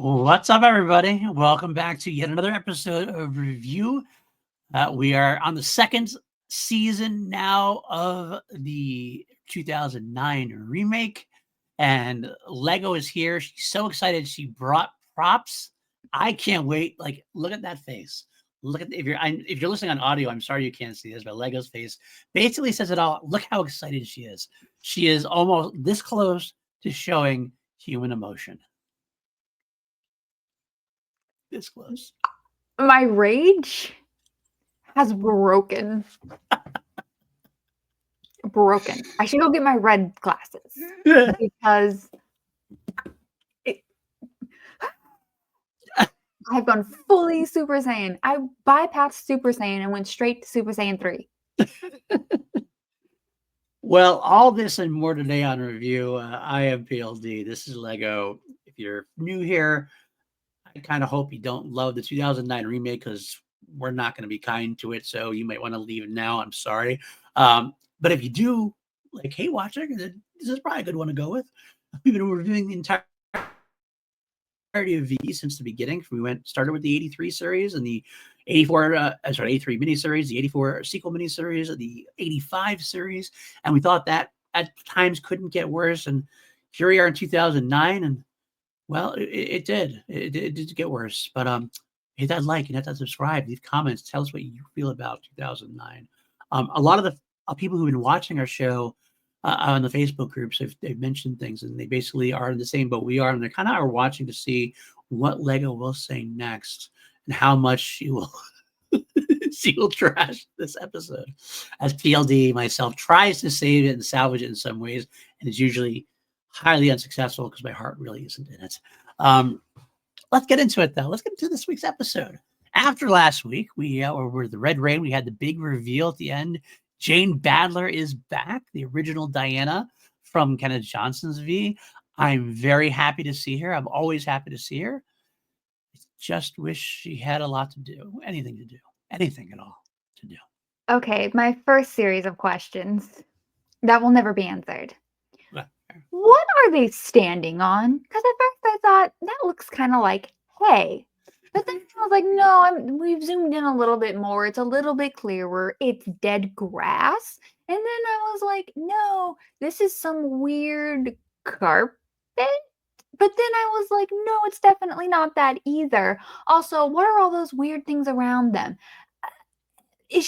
What's up, everybody? Welcome back to yet another episode of Review. We are on the second season now of the 2009 remake, and Lego is here. She's so excited. She brought props. I can't wait. Like, look at that face. Look at if you're listening on audio, I'm sorry you can't see this, but Lego's face basically says it all. Look how excited she is. She is almost this close to showing human emotion. This close. My rage has broken. I should go get my red glasses because I've gone fully Super Saiyan. I bypassed Super Saiyan and went straight to Super Saiyan 3. Well, all this and more today on Review. I am PLD. This is Lego. If you're new here, I kind of hope you don't love the 2009 remake because we're not going to be kind to it. So you might want to leave now. I'm sorry. But if you do, like, hey, watcher, this is probably a good one to go with. We've been reviewing the entirety of V since the beginning. We started with the 83 series and the 83 miniseries, the 84 sequel miniseries, the 85 series. And we thought that at times couldn't get worse. And here we are in 2009. And well, it did. It did get worse. But hit that like and hit that subscribe. Leave comments. Tell us what you feel about 2009. A lot of the people who've been watching our show on the Facebook groups, they've mentioned things, and they basically are in the same boat we are, and they kind of are watching to see what Lego will say next and how much she will trash this episode. As PLD myself tries to save it and salvage it in some ways, and it's usually highly unsuccessful because my heart really isn't in it. Let's get into it, though. Let's get into this week's episode. After last week, we were the Red Rain. We had the big reveal at the end. Jane Badler is back, the original Diana from Kenneth Johnson's V. I'm very happy to see her. I'm always happy to see her. I just wish she had a lot to do, anything at all to do. Okay, my first series of questions that will never be answered. What are they standing on? Because at first I thought that looks kind of like hay. But then I was like, no, we've zoomed in a little bit more. It's a little bit clearer. It's dead grass. And then I was like, no, this is some weird carpet. But then I was like, no, it's definitely not that either. Also, what are all those weird things around them? Do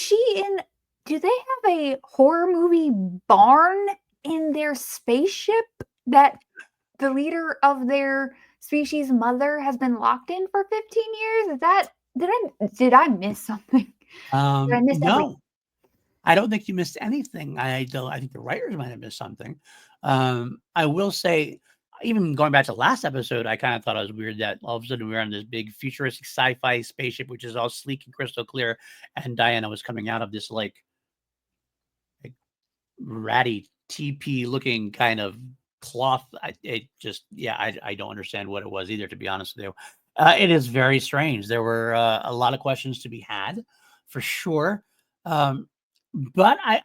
they have a horror movie barn in their spaceship that the leader of their species mother has been locked in for 15 years? Did I miss something? No, I don't think you missed anything. I think the writers might have missed something. I will say, even going back to last episode, I kind of thought it was weird that all of a sudden we were on this big futuristic sci-fi spaceship, which is all sleek and crystal clear, and Diana was coming out of this like ratty TP looking kind of cloth. I don't understand what it was either, to be honest with you. It is very strange. There were a lot of questions to be had, for sure. But I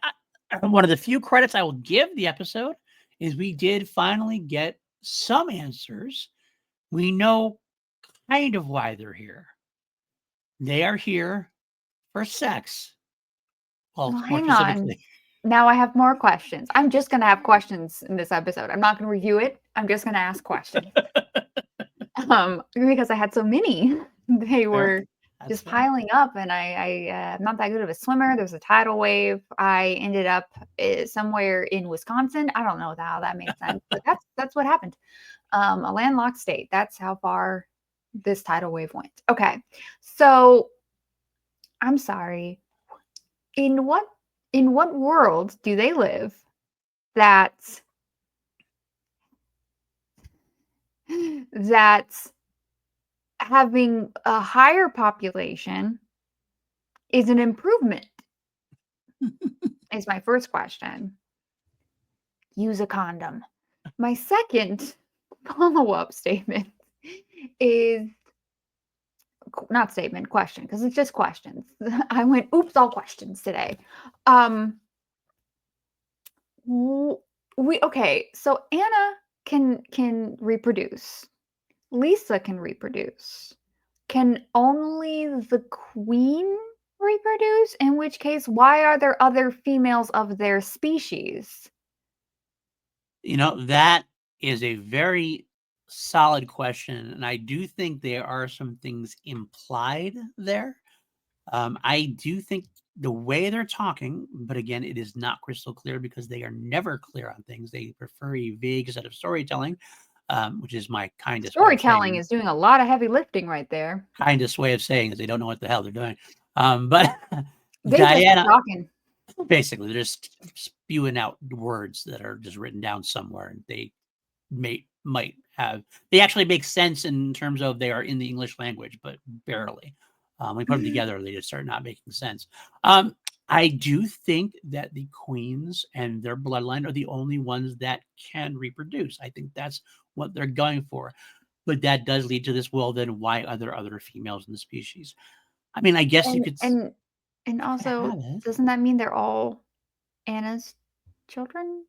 one of the few credits I will give the episode is we did finally get some answers. We know kind of why they're here. They are here for sex. Well, hang on. Now I have more questions. I'm just going to have questions in this episode. I'm not going to review it. I'm just going to ask questions. Because I had so many. They were just piling up, and I'm not that good of a swimmer. There's a tidal wave. I ended up somewhere in Wisconsin. I don't know how that makes sense, but that's what happened. A landlocked state. That's how far this tidal wave went. Okay. So I'm sorry. In what world do they live that's having a higher population is an improvement? Is my first question. Use a condom. My second follow-up statement is not statement, question, because it's just questions. I went, oops, all questions today. Okay, so Anna can reproduce. Lisa can reproduce. Can only the queen reproduce? In which case, why are there other females of their species? That is a very solid question, and I do think there are some things implied there. I do think the way they're talking, but again, it is not crystal clear because they are never clear on things. They prefer a vague set of storytelling, which is my kindest way of Storytelling saying is doing a lot of heavy lifting right there. kindest way of saying is they don't know what the hell they're doing. But They just be Diana, talking. basically, they're just spewing out words that are just written down somewhere, and they might have they actually make sense in terms of they are in the English language, but barely. When we put them together, they just start not making sense. I do think that the queens and their bloodline are the only ones that can reproduce. I think that's what they're going for. But that does lead to this, well, then why are there other females in the species? I mean, I guess you could And also, have it. doesn't that mean they're all Anna's children?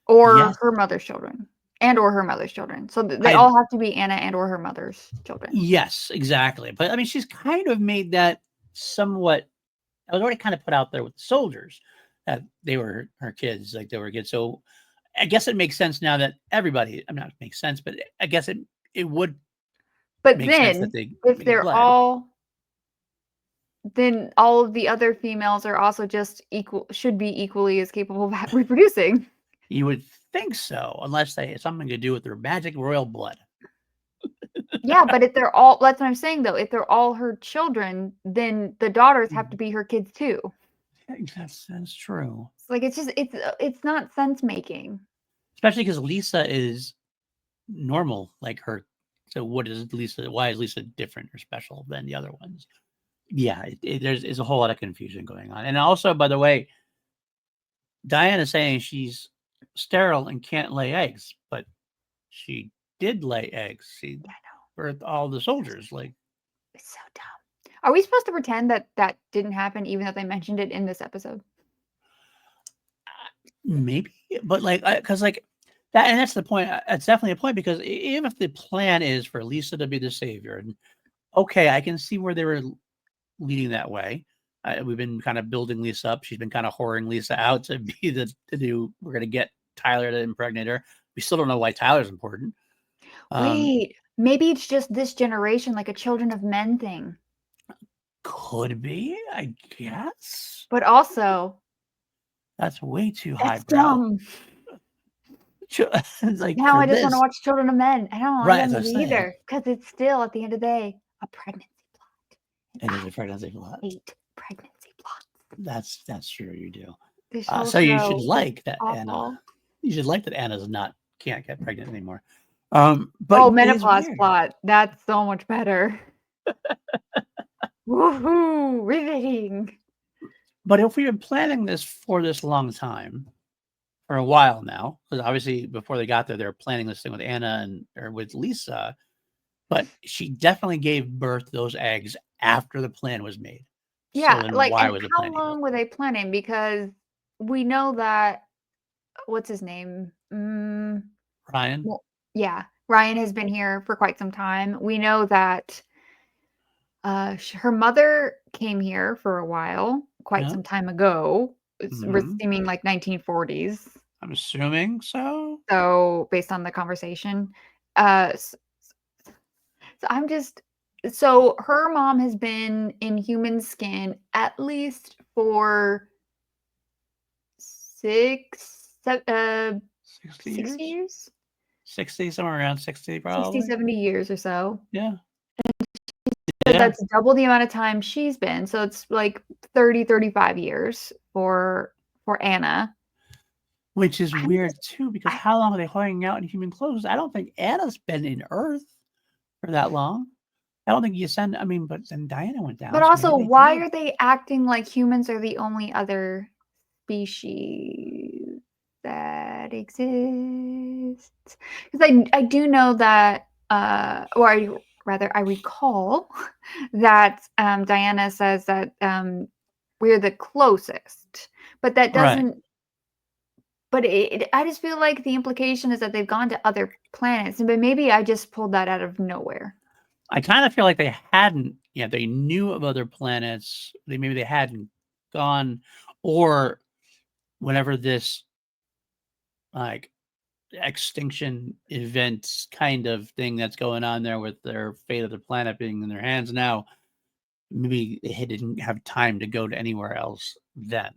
Or Yes. her mother's children? And or her mother's children. So they I- all have to be Anna and or her mother's children. Yes, exactly. But I mean, she's kind of made that somewhat. I was already kind of put out there with the soldiers that they were her kids, like they were kids. So I guess it makes sense now that everybody. I mean, not it makes sense, but I guess it would But make sense that then, they if they're bled. all, then all of the other females are also just should be equally as capable of reproducing. You would think so, unless they have something to do with their magic royal blood. Yeah, but if they're all, that's what I'm saying though. If they're all her children, then the daughters have to be her kids too. That's true. It's like it's not sense making. Especially because Lisa is normal, like her. So what is Lisa? Why is Lisa different or special than the other ones? Yeah, there's a whole lot of confusion going on. And also, by the way, Diana is saying she's sterile and can't lay eggs, but she did lay eggs. She birthed all the soldiers. Like, it's so dumb. Are we supposed to pretend that that didn't happen, even though they mentioned it in this episode? Maybe, but like, because like that, and that's the point. It's definitely a point because even if the plan is for Lisa to be the savior, and okay, I can see where they were leading that way. We've been kind of building Lisa up. She's been kind of whoring Lisa out to be we're going to get Tyler to impregnate her. We still don't know why Tyler's important. Wait, maybe it's just this generation, like a Children of Men thing. Could be, I guess. But also, that's way too that's highbrow. dumb. Like now I just want to watch Children of Men. I don't want them either because it's still at the end of the day a pregnancy plot. It is a pregnancy plot. 8 pregnancy plots. That's true. You do. So you should like that awful. Anna. You should like that Anna's can't get pregnant anymore. But menopause plot. That's so much better. Woohoo! Riveting. But if we've been planning this for this long time, for a while now, because obviously before they got there, they were planning this thing with Anna or with Lisa, but she definitely gave birth to those eggs after the plan was made. Yeah, so like, and how long were they planning? Because we know that what's his name? Ryan. Well, yeah, Ryan has been here for quite some time. We know that her mother came here for a while, quite some time ago. It's seeming like 1940s. I'm assuming so. So based on the conversation, so her mom has been in human skin at least for 60 years? 60, somewhere around 60, probably. 60, 70 years or so. Yeah. So that's double the amount of time she's been. So it's like 30, 35 years for Anna. Which is weird too, because how long are they hanging out in human clothes? I don't think Anna's been in Earth for that long. I don't think you send. I mean, but then Diana went down. But also, why are they acting like humans are the only other species that exists? Because I do know that, or rather, I recall that Diana says that we're the closest, but that doesn't But I just feel like the implication is that they've gone to other planets, but maybe I just pulled that out of nowhere. I kind of feel like they hadn't. Yeah, they knew of other planets. Maybe they hadn't gone, or whenever this like extinction events kind of thing that's going on there with their fate of the planet being in their hands now, maybe they didn't have time to go to anywhere else then,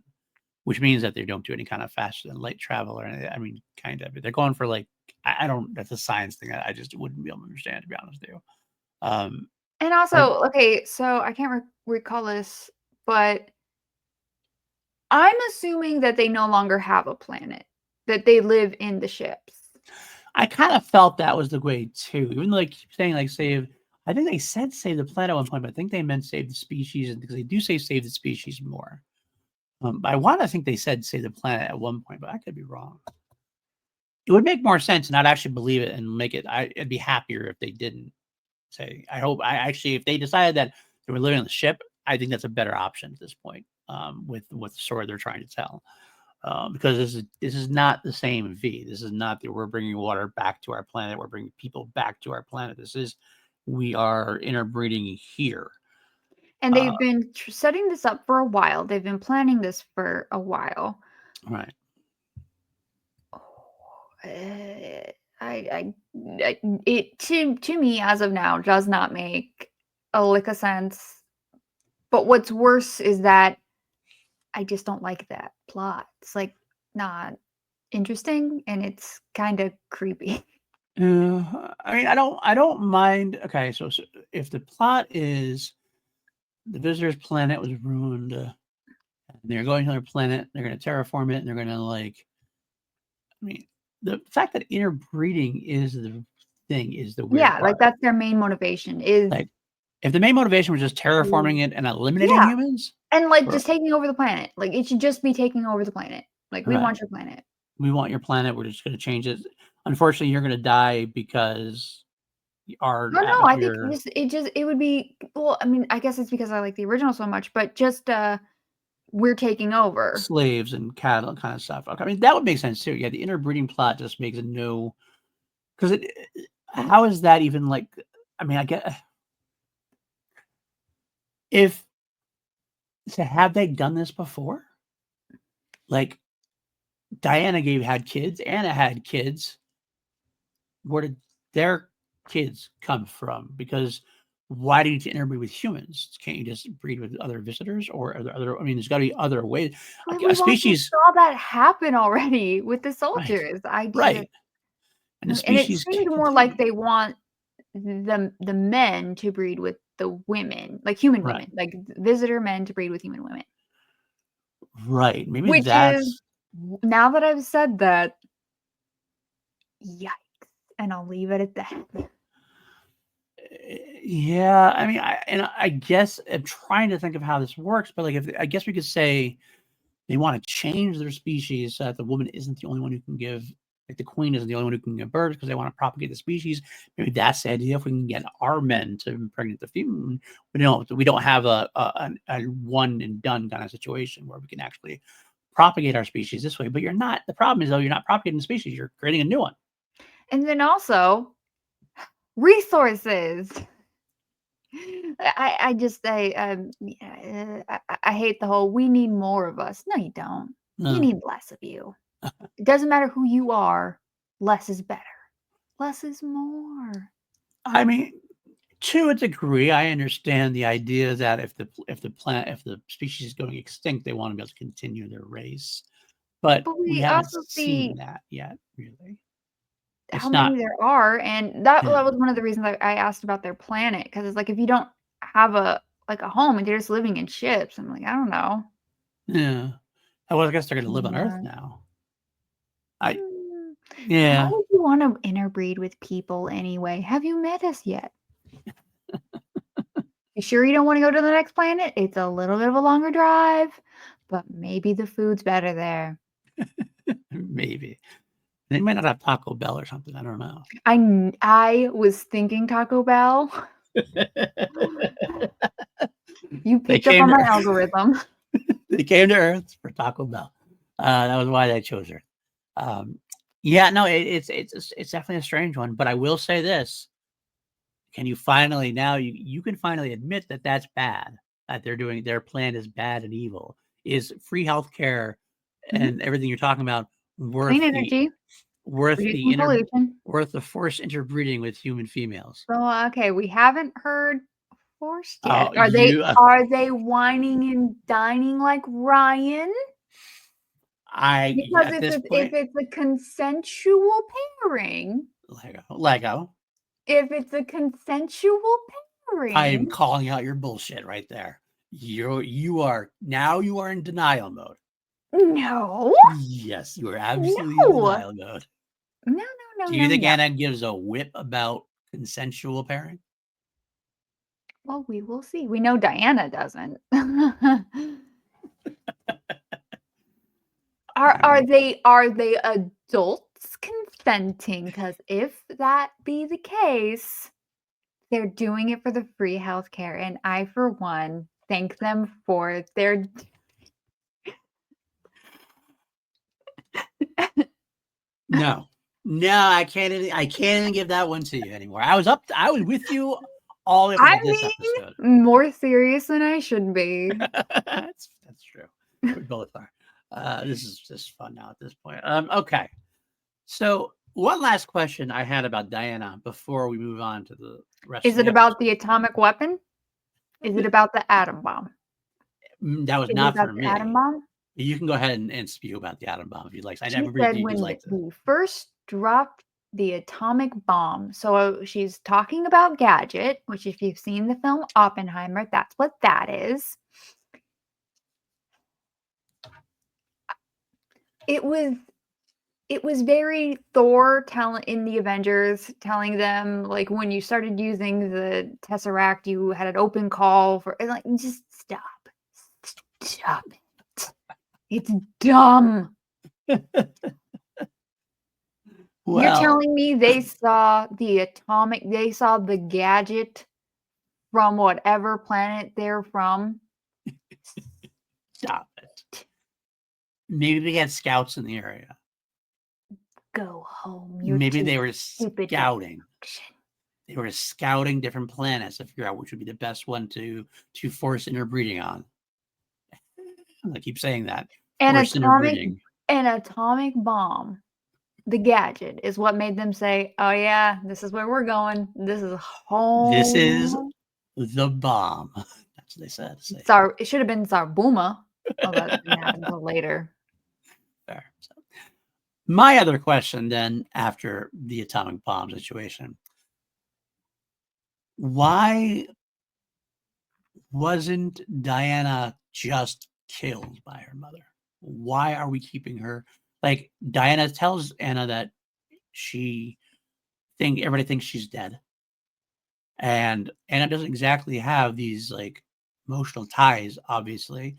which means that they don't do any kind of faster than light travel or anything. I mean, kind of. They're going for like, I don't. That's a science thing. I just wouldn't be able to understand, to be honest with you. And But also, okay, so I can't recall this, but I'm assuming that they no longer have a planet, that they live in the ships. I kind of felt that was the way too. Even though they keep saying like save, I think they said save the planet at one point, but I think they meant save the species, because they do say save the species more. I want to think they said save the planet at one point, but I could be wrong. It would make more sense, and I'd actually believe it and make it. I'd be happier if they didn't say. I hope. I actually, if they decided that they were living on the ship, I think that's a better option at this point. With what story they're trying to tell. Because this is not the same V. This is not that we're bringing water back to our planet. We're bringing people back to our planet. This is we are interbreeding here. And they've been setting this up for a while. They've been planning this for a while. Right. It to me as of now does not make a lick of sense. But what's worse is that I just don't like that plot. It's like not interesting, and it's kind of creepy. I mean, I don't mind. Okay, so if the plot is the visitor's planet was ruined, and they're going to their planet, they're going to terraform it, and they're going to like. I mean, the fact that interbreeding is the thing is the weird Yeah, part. like that's their main motivation is like if the main motivation was just terraforming it and eliminating yeah, humans, and like just taking over the planet. Like it should just be taking over the planet. Like we want your planet. We want your planet. We're just going to change it. Unfortunately, you're going to die because our No, I think atmosphere. it would be well, I mean, I guess it's because I like the original so much, but just we're taking over. Slaves and cattle kind of stuff. Okay, I mean, that would make sense too. Yeah, the interbreeding plot just makes it no. Because how is that even like? I mean, I get if so have they done this before? Like Diana had kids, Anna had kids. Where did their kids come from? Because why do you need to interbreed with humans? Can't you just breed with other visitors or other? I mean, there's got to be other ways. Like A we've also species, saw that happen already with the right? soldiers. I just Right, and the and it species seemed can more like continue. they want the men to breed with the women, like human Right, women, like visitor men to breed with human women. right. Maybe Which is that's now that I've said that, yikes, and I'll leave it at that. yeah. I mean, I guess I'm trying to think of how this works, but like, if I guess we could say they want to change their species so that the woman isn't the only one who can give, like the queen isn't the only one who can give birth because they want to propagate the species. Maybe that's the idea. If we can get our men to impregnate the female, we don't have a one and done kind of situation where we can actually propagate our species this way. But you're not. The problem is though, you're not propagating the species. You're creating a new one. And then also resources. I just I hate the whole we need more of us. No, you don't. You No. need less of you. It doesn't matter who you are, less is better. Less is more. I mean, to a degree, I understand the idea that if the species is going extinct, they want to be able to continue their race, but But we we haven't also seen see that yet, really. how It's many not. there are, and that Yeah, was one of the reasons I asked about their planet because it's like if you don't have a like a home and you're just living in ships, I'm like I don't know. yeah. Oh, well, I guess they're going to live on Earth Yeah. now. I Why yeah. would you want to interbreed with people anyway? Have you met us yet? You sure you don't want to go to the next planet? It's a little bit of a longer drive, but maybe the food's better there. Maybe they might not have Taco Bell or something. I don't know. I was thinking Taco Bell. You They picked up came on to my Earth. algorithm. They came to Earth for Taco Bell. That was why they chose Earth. Yeah, no, it's definitely a strange one. But I will say this: can you finally now you can finally admit that that's bad, that their plan is bad and evil. Is free healthcare Mhm. and everything you're talking about Clean worth energy, the reducing pollution. worth the forced interbreeding with human females? So, okay, we haven't heard forced yet. Oh, Are they whining and dining like Ryan? Because at this if point, it's a consensual pairing, Lego. if it's a consensual I am pairing, calling out your bullshit right there. You are in denial mode. no, Yes, you are absolutely in no, denial mode. no, no, Do no, you think no. Anna gives a whip about consensual pairing? Well, we will see. We know Diana doesn't. Um, Are they adults consenting? Because if that be the case, they're doing it for the free healthcare, and I, for one, thank them for their no, I can't even give that one to you anymore. I was with you all the way up I until this episode. mean, more serious than I should be. That's true. We both are. This is just fun now at this point. Okay. So one last question I had about Diana before we move on to the rest Is of it the about episode. the atomic weapon? Is it about the atom bomb? That was Is it not about for the atom me. bomb? You can go ahead and spew about the atom bomb if you'd like. I She never said you'd when like to. we first dropped the atomic bomb. So she's talking about Gadget, which if you've seen the film Oppenheimer, that's what that is. It was very Thor telling in the Avengers, telling them like when you started using the Tesseract, you had an open call for like just stop it. It's dumb. You're Well, telling me they saw the Gadget from whatever planet they're from? stop it. Maybe they had scouts in the area. Go home. You're Maybe too they were stupid. scouting. They were scouting different planets to figure out which would be the best one to force interbreeding on. I keep saying that. An Forced atomic interbreeding. an atomic bomb, the Gadget, is what made them say, "Oh yeah, this is where we're going. This is This is home." the bomb. That's what they said. It should have been Zarbuma. Oh, that didn't happen until later. Fair. So, my other question then, after the atomic bomb situation, why wasn't Diana just killed by her mother? Why are we keeping her? Like Diana tells Anna that everybody thinks she's dead, and Anna doesn't exactly have these like emotional ties. Obviously,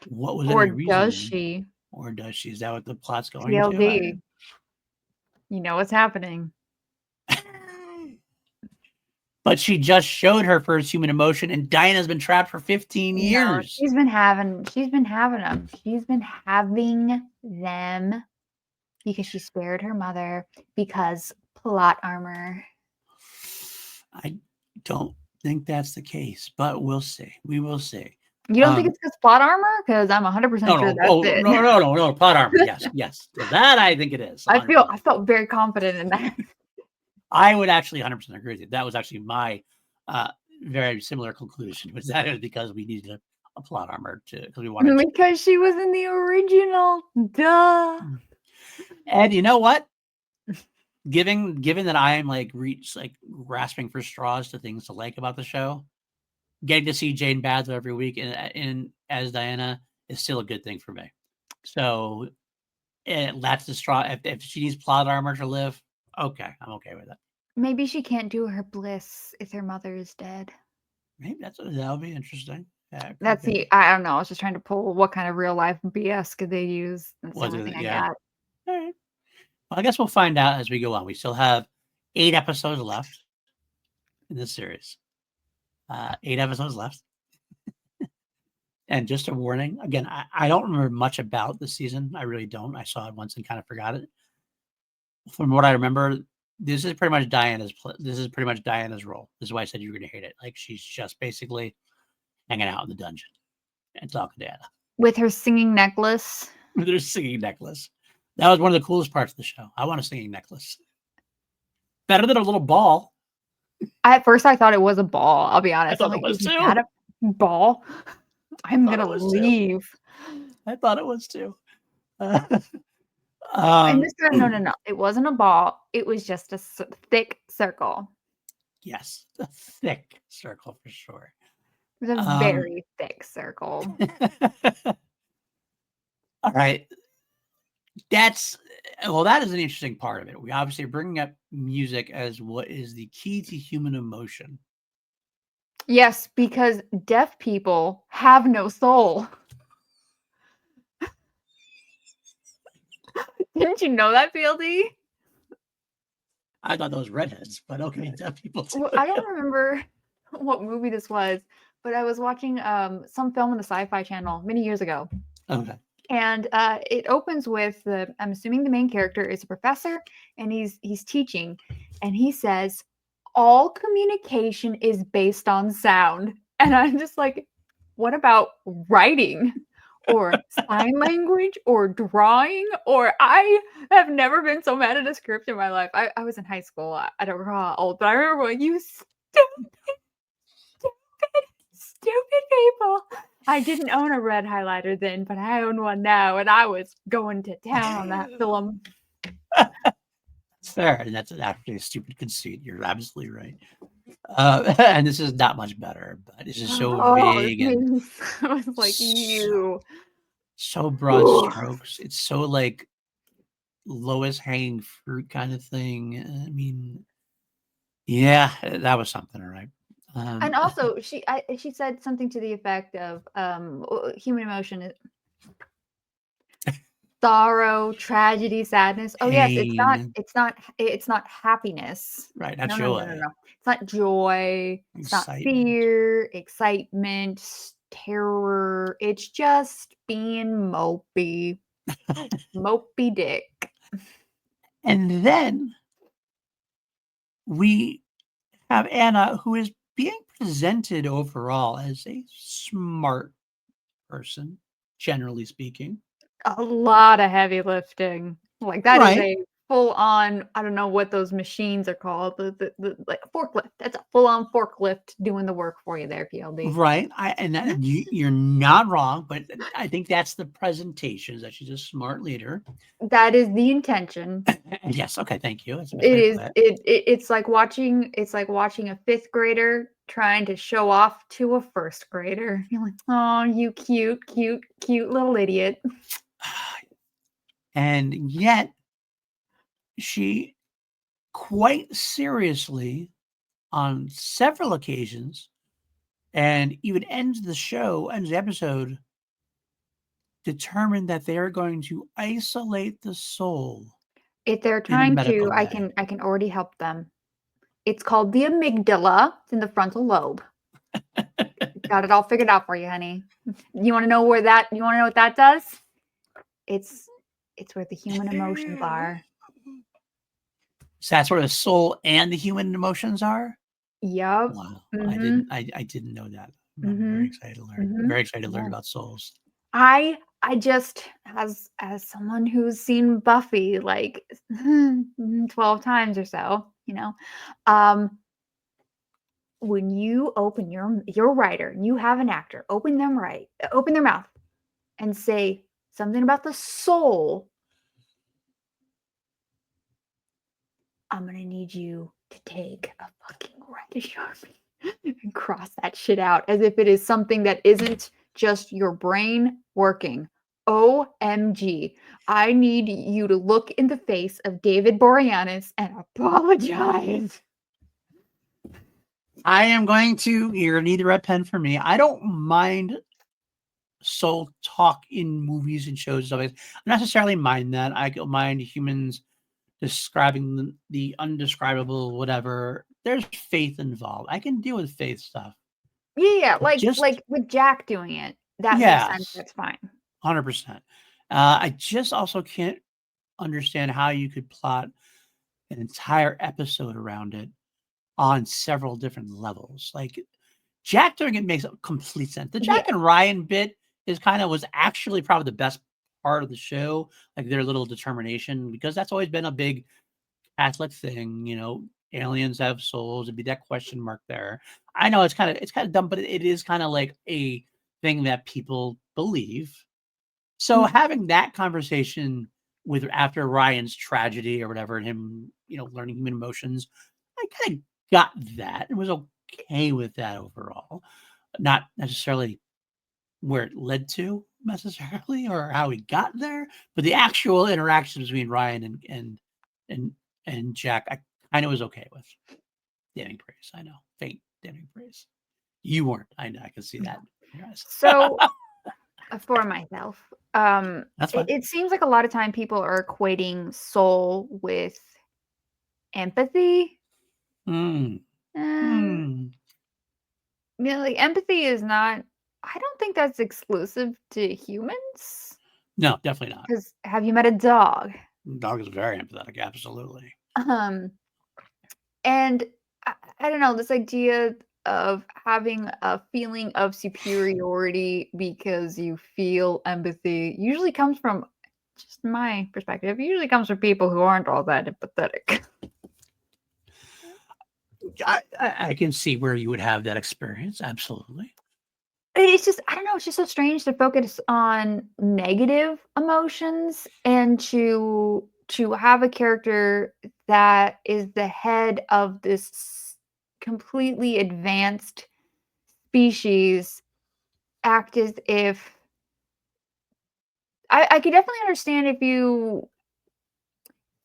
what was Or any does reason, she? or does she? Is that what the plot's going to? PLD. You know what's happening. But she just showed her first human emotion, and Diana's been trapped for 15 No, years. she's been having them. She's been having them because she spared her mother because plot armor. I don't think that's the case, but we'll see. We will see. You don't think it's because plot armor? Because I'm 100% sure that's it. No, plot armor. Yes. That I think it is. 100%. I felt very confident in that. I would actually 100% agree with you. That was actually my very similar conclusion. Was that it was because we needed a plot armor because we wanted Because she was in the original. Duh. And you know what? Given that I am like grasping for straws to things to like about the show, getting to see Jane Badler every week in as Diana is still a good thing for me. So that's the straw. If she needs plot armor to live, okay, I'm okay with it. Maybe she can't do her bliss if her mother is dead. Maybe that'll be interesting. I don't know. I was just trying to pull what kind of real life BS could they use. That's the only thing I got. All right. Well, I guess we'll find out as we go on. We still have 8 episodes left in this series. 8 episodes left. And just a warning, again, I don't remember much about the season. I really don't. I saw it once and kind of forgot it. From what I remember, this is pretty much Diana's role. This is why I said you were going to hate it. Like, she's just basically hanging out in the dungeon and talking to Anna with her singing necklace. with her singing necklace. That was one of the coolest parts of the show. I want a singing necklace. Better than a little ball. At first, I thought it was a ball. I'll be honest. I thought it was too. That a ball? I'm gonna leave. I thought it was too. And this time, no. It wasn't a ball. It was just a thick circle. Yes, a thick circle for sure. It was a very thick circle. All right. That is an interesting part of it. We obviously are bringing up music as what is the key to human emotion. Yes, because deaf people have no soul. Didn't you know that, PLD? I thought those redheads, but okay, deaf people too. Well, I don't remember what movie this was, but I was watching some film on the Sci-Fi Channel many years ago. Okay. And it opens with I'm assuming the main character is a professor, and he's teaching, and he says, all communication is based on sound. And I'm just like, what about writing or sign language or drawing? Or I have never been so mad at a script in my life. I was in high school. I don't recall how old, but I remember going, you stupid people. I didn't own a red highlighter then, but I own one now, and I was going to town on that film. That's fair, and that's actually a stupid conceit. You're absolutely right. And this is not much better, but this is so vague and I was like, so broad strokes. It's so like lowest hanging fruit kind of thing. I mean, yeah, that was something, all right. And also, she said something to the effect of human emotion is sorrow, tragedy, sadness. Oh yes, it's not happiness. Right, not joy. No. It's not joy. It's not fear, excitement, terror. It's just being mopey. Mopey dick. And then we have Anna, who is being presented overall as a smart person, generally speaking. A lot of heavy lifting. Like that is a full on, I don't know what those machines are called, the like forklift. That's a full on forklift doing the work for you there, PLD. Right. You're not wrong, but I think that's the presentation, is that she's a smart leader. That is the intention. Yes. Okay. Thank you. It's like watching a fifth grader trying to show off to a first grader. You're like, oh, you cute little idiot. And yet she quite seriously on several occasions, and even ends the episode, determined that they are going to isolate the soul. If they're trying to, I can already help them. It's called the amygdala. It's in the frontal lobe. Got it all figured out for you, honey. You want to know what that does? It's where the human emotions are. So that's where the soul and the human emotions are? Yep. Wow. Mm-hmm. I didn't know that. I'm very excited to learn. I'm very excited to learn about souls. I just, as someone who's seen Buffy like 12 times or so, when you open your writer, you have an actor, open their mouth and say something about the soul, I'm going to need you to take a fucking red Sharpie and cross that shit out as if it is something that isn't just your brain working. OMG. I need you to look in the face of David Boreanaz and apologize. I am going to, you're going to need the red pen for me. I don't mind soul talk in movies and shows and stuff like that. I don't necessarily mind that. I don't mind humans describing the undescribable, whatever. There's faith involved. I can deal with faith stuff. Yeah, like with Jack doing it. that makes sense. Yes, That's fine. 100%. I just also can't understand how you could plot an entire episode around it on several different levels. Like Jack doing it makes complete sense. The Jack Yeah. and Ryan bit was actually probably the best part of the show, like their little determination, because that's always been a big Catholic thing. Aliens have souls. It'd be that question mark there. I know it's kind of dumb, but it is kind of like a thing that people believe. So having that conversation with after Ryan's tragedy or whatever, and him, learning human emotions, I kind of got that. It was okay with that overall. Not necessarily where it led to necessarily or how he got there, but the actual interaction between Ryan and Jack, I kind of was okay with. Damning praise, I know. Faint damning praise. You weren't. I know. I can see that in your eyes. So for myself, That's fine. it seems like a lot of time people are equating soul with empathy. Mm. Like empathy is not. I don't think that's exclusive to humans. No, definitely not. Because have you met a dog? Dog is very empathetic, absolutely. And I don't know, this idea of having a feeling of superiority because you feel empathy usually comes from, just my perspective, usually comes from people who aren't all that empathetic. I can see where you would have that experience, absolutely. It's just, I don't know, it's just so strange to focus on negative emotions and to have a character that is the head of this completely advanced species act as if I could definitely understand if you,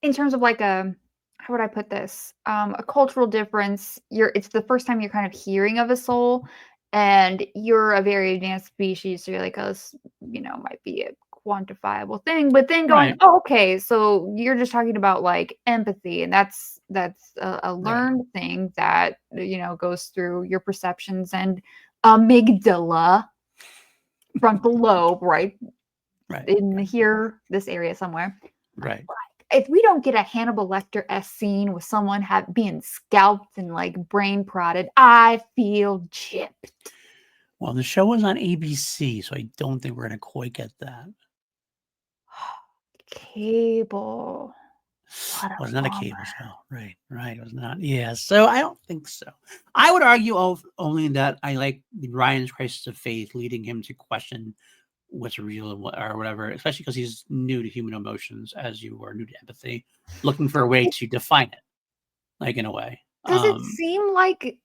in terms of like a, how would I put this? A cultural difference. It's the first time you're kind of hearing of a soul, and you're a very advanced species, so you're like, oh, this, might be a quantifiable thing. But then going, Right. oh, okay, so you're just talking about like empathy, and that's a learned thing that goes through your perceptions and amygdala, frontal lobe, right in here, this area somewhere. Right. If we don't get a Hannibal Lecter-esque scene with someone being scalped and like brain prodded, I feel chipped. Well, the show was on ABC, so I don't think we're going to quite get that. Cable. It was not a cable show. Right. It was not. Yeah. So I don't think so. I would argue only that I like Ryan's crisis of faith, leading him to question what's real and or whatever, especially because he's new to human emotions, as you are new to empathy, looking for a way to define it, like in a way. Does it seem like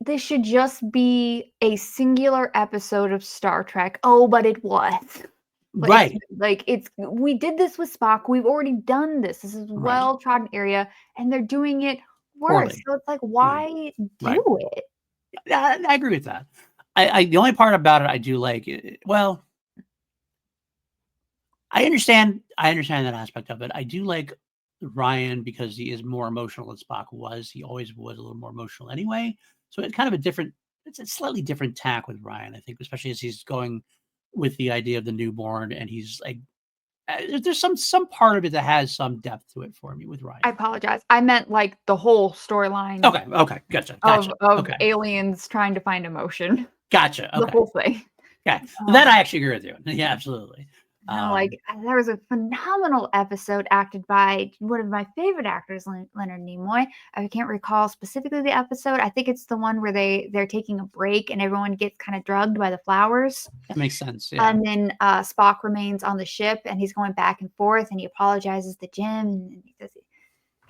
this should just be a singular episode of Star Trek? Oh, but it was. Right. We did this with Spock. We've already done this. This is well-trodden area, and they're doing it worse. Poorly. So it's like, why do it? Yeah, I agree with that. The only part about it I do like, well, I understand that aspect of it. I do like Ryan because he is more emotional than Spock was. He always was a little more emotional anyway. So it's kind of it's a slightly different tack with Ryan, I think, especially as he's going with the idea of the newborn, and he's like, there's some part of it that has some depth to it for me with Ryan. I apologize. I meant like the whole storyline. Okay, gotcha. Of aliens trying to find emotion. Gotcha. Okay. The whole thing. Okay, that I actually agree with you. Yeah, absolutely. There was a phenomenal episode acted by one of my favorite actors, Leonard Nimoy. I can't recall specifically the episode. I think it's the one where they're taking a break and everyone gets kind of drugged by the flowers. That makes sense. Yeah. And then Spock remains on the ship and he's going back and forth and he apologizes to Jim. And he does,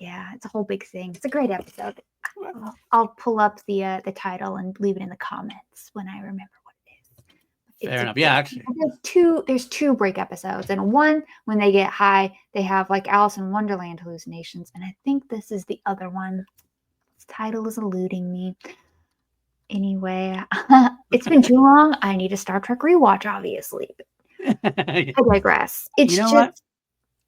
yeah, it's a whole big thing. It's a great episode. I'll pull up the title and leave it in the comments when I remember. Fair enough. Yeah, actually. There's two break episodes, and one when they get high, they have like Alice in Wonderland hallucinations, and I think this is the other one. Its title is eluding me. Anyway, it's been too long. I need a Star Trek rewatch, obviously. I digress. It's what?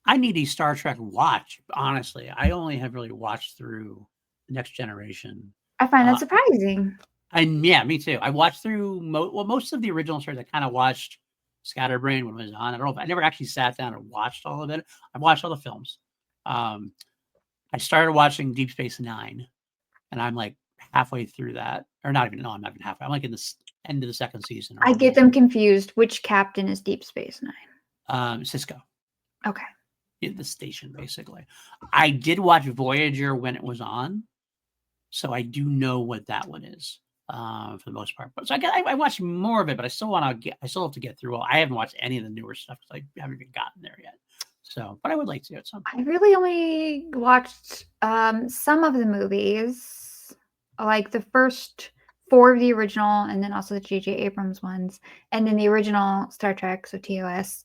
I need a Star Trek watch. Honestly, I only have really watched through The Next Generation. I find that surprising. And yeah, me too. I watched through most of the original series. I kind of watched Scatterbrain when it was on. I don't know if I never actually sat down and watched all of it. I watched all the films. Um, I started watching Deep Space Nine, and I'm like halfway through that, or not even. No, I'm not even halfway. I'm like in the end of the second season. I get them confused. Which captain is Deep Space Nine? Cisco. Okay. The station, basically. I did watch Voyager when it was on, so I do know what that one is for the most part. But so I watched more of it, but I still want to get. I still have to get through. I haven't watched any of the newer stuff because I haven't even gotten there yet. So, but I would like to at some point. I really only watched some of the movies, like the first 4 of the original, and then also the J.J. Abrams ones, and then the original Star Trek, so TOS.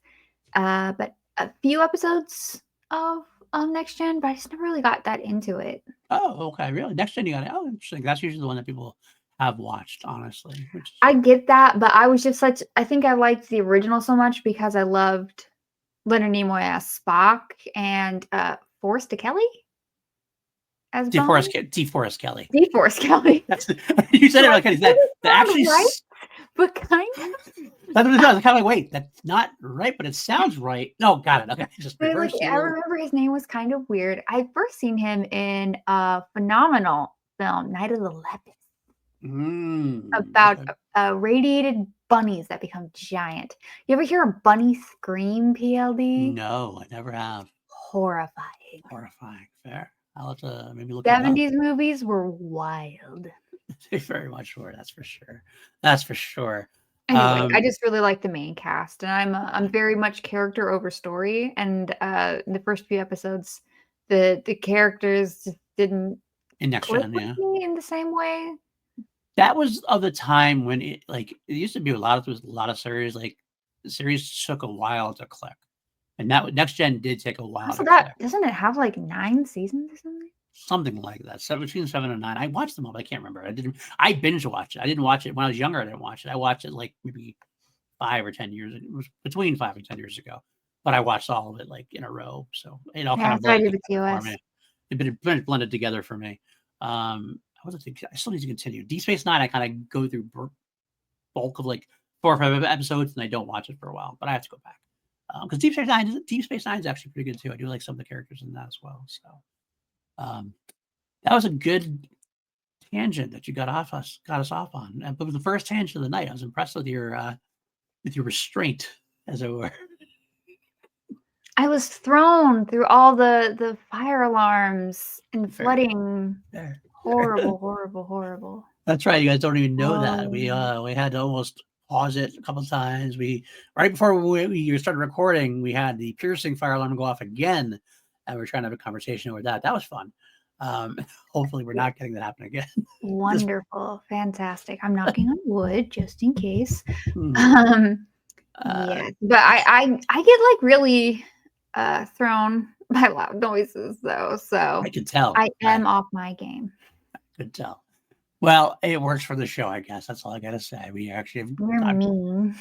But a few episodes of Next Gen, but I just never really got that into it. Oh, okay, really? Next Gen, you got it. Oh, interesting. That's usually the one that people have watched, honestly. I get that, but I was just I think I liked the original so much because I loved Leonard Nimoy as Spock and Forrest Kelly as DeForest Kelly. DeForest Kelly. That's you said it like that actually right, but kind of. That's what it does. I'm kind of like, wait, that's not right, but it sounds right. No, got it. Okay, just reverse. I remember his name was kind of weird. I first seen him in a phenomenal film, Night of the Lepus, about radiated bunnies that become giant. You ever hear a bunny scream, PLD? No, I never have. Horrifying. Fair. I'll have to maybe look. 70s movies were wild. They very much were. That's for sure. Anyway, I just really like the main cast, and I'm very much character over story. And the first few episodes, the characters just didn't in Next Gen, yeah, in the same way. That was of the time when it used to be a lot of series. Like the series took a while to click, and that Next Gen did take a while. Also, doesn't it have like 9 seasons or something? Something like that, between 7 and 9. I watched them all, but I can't remember. I binge watched it. I didn't watch it when I was younger. I didn't watch it. I watched it like maybe 5 or 10 years. It was between 5 and 10 years ago, but I watched all of it like in a row. So it all kind of blended together for me. It blended together for me. I still need to continue. Deep Space Nine, I kind of go through bulk of like 4 or 5 episodes, and I don't watch it for a while. But I have to go back because Deep Space Nine is actually pretty good too. I do like some of the characters in that as well. So. That was a good tangent that you got us off on. But the first tangent of the night, I was impressed with your restraint, as it were. I was thrown through all the fire alarms and flooding. Horrible. That's right. You guys don't even know that. We had to almost pause it a couple of times. Right before we started recording, we had the piercing fire alarm go off again, and we're trying to have a conversation over that. That was fun. Hopefully we're not getting that happen again. Wonderful. Fantastic. I'm knocking on wood just in case. Yeah, but I get like really thrown by loud noises though, so I can tell. I am off my game. I could tell. Well, it works for the show, I guess. That's all I gotta say. We actually mean.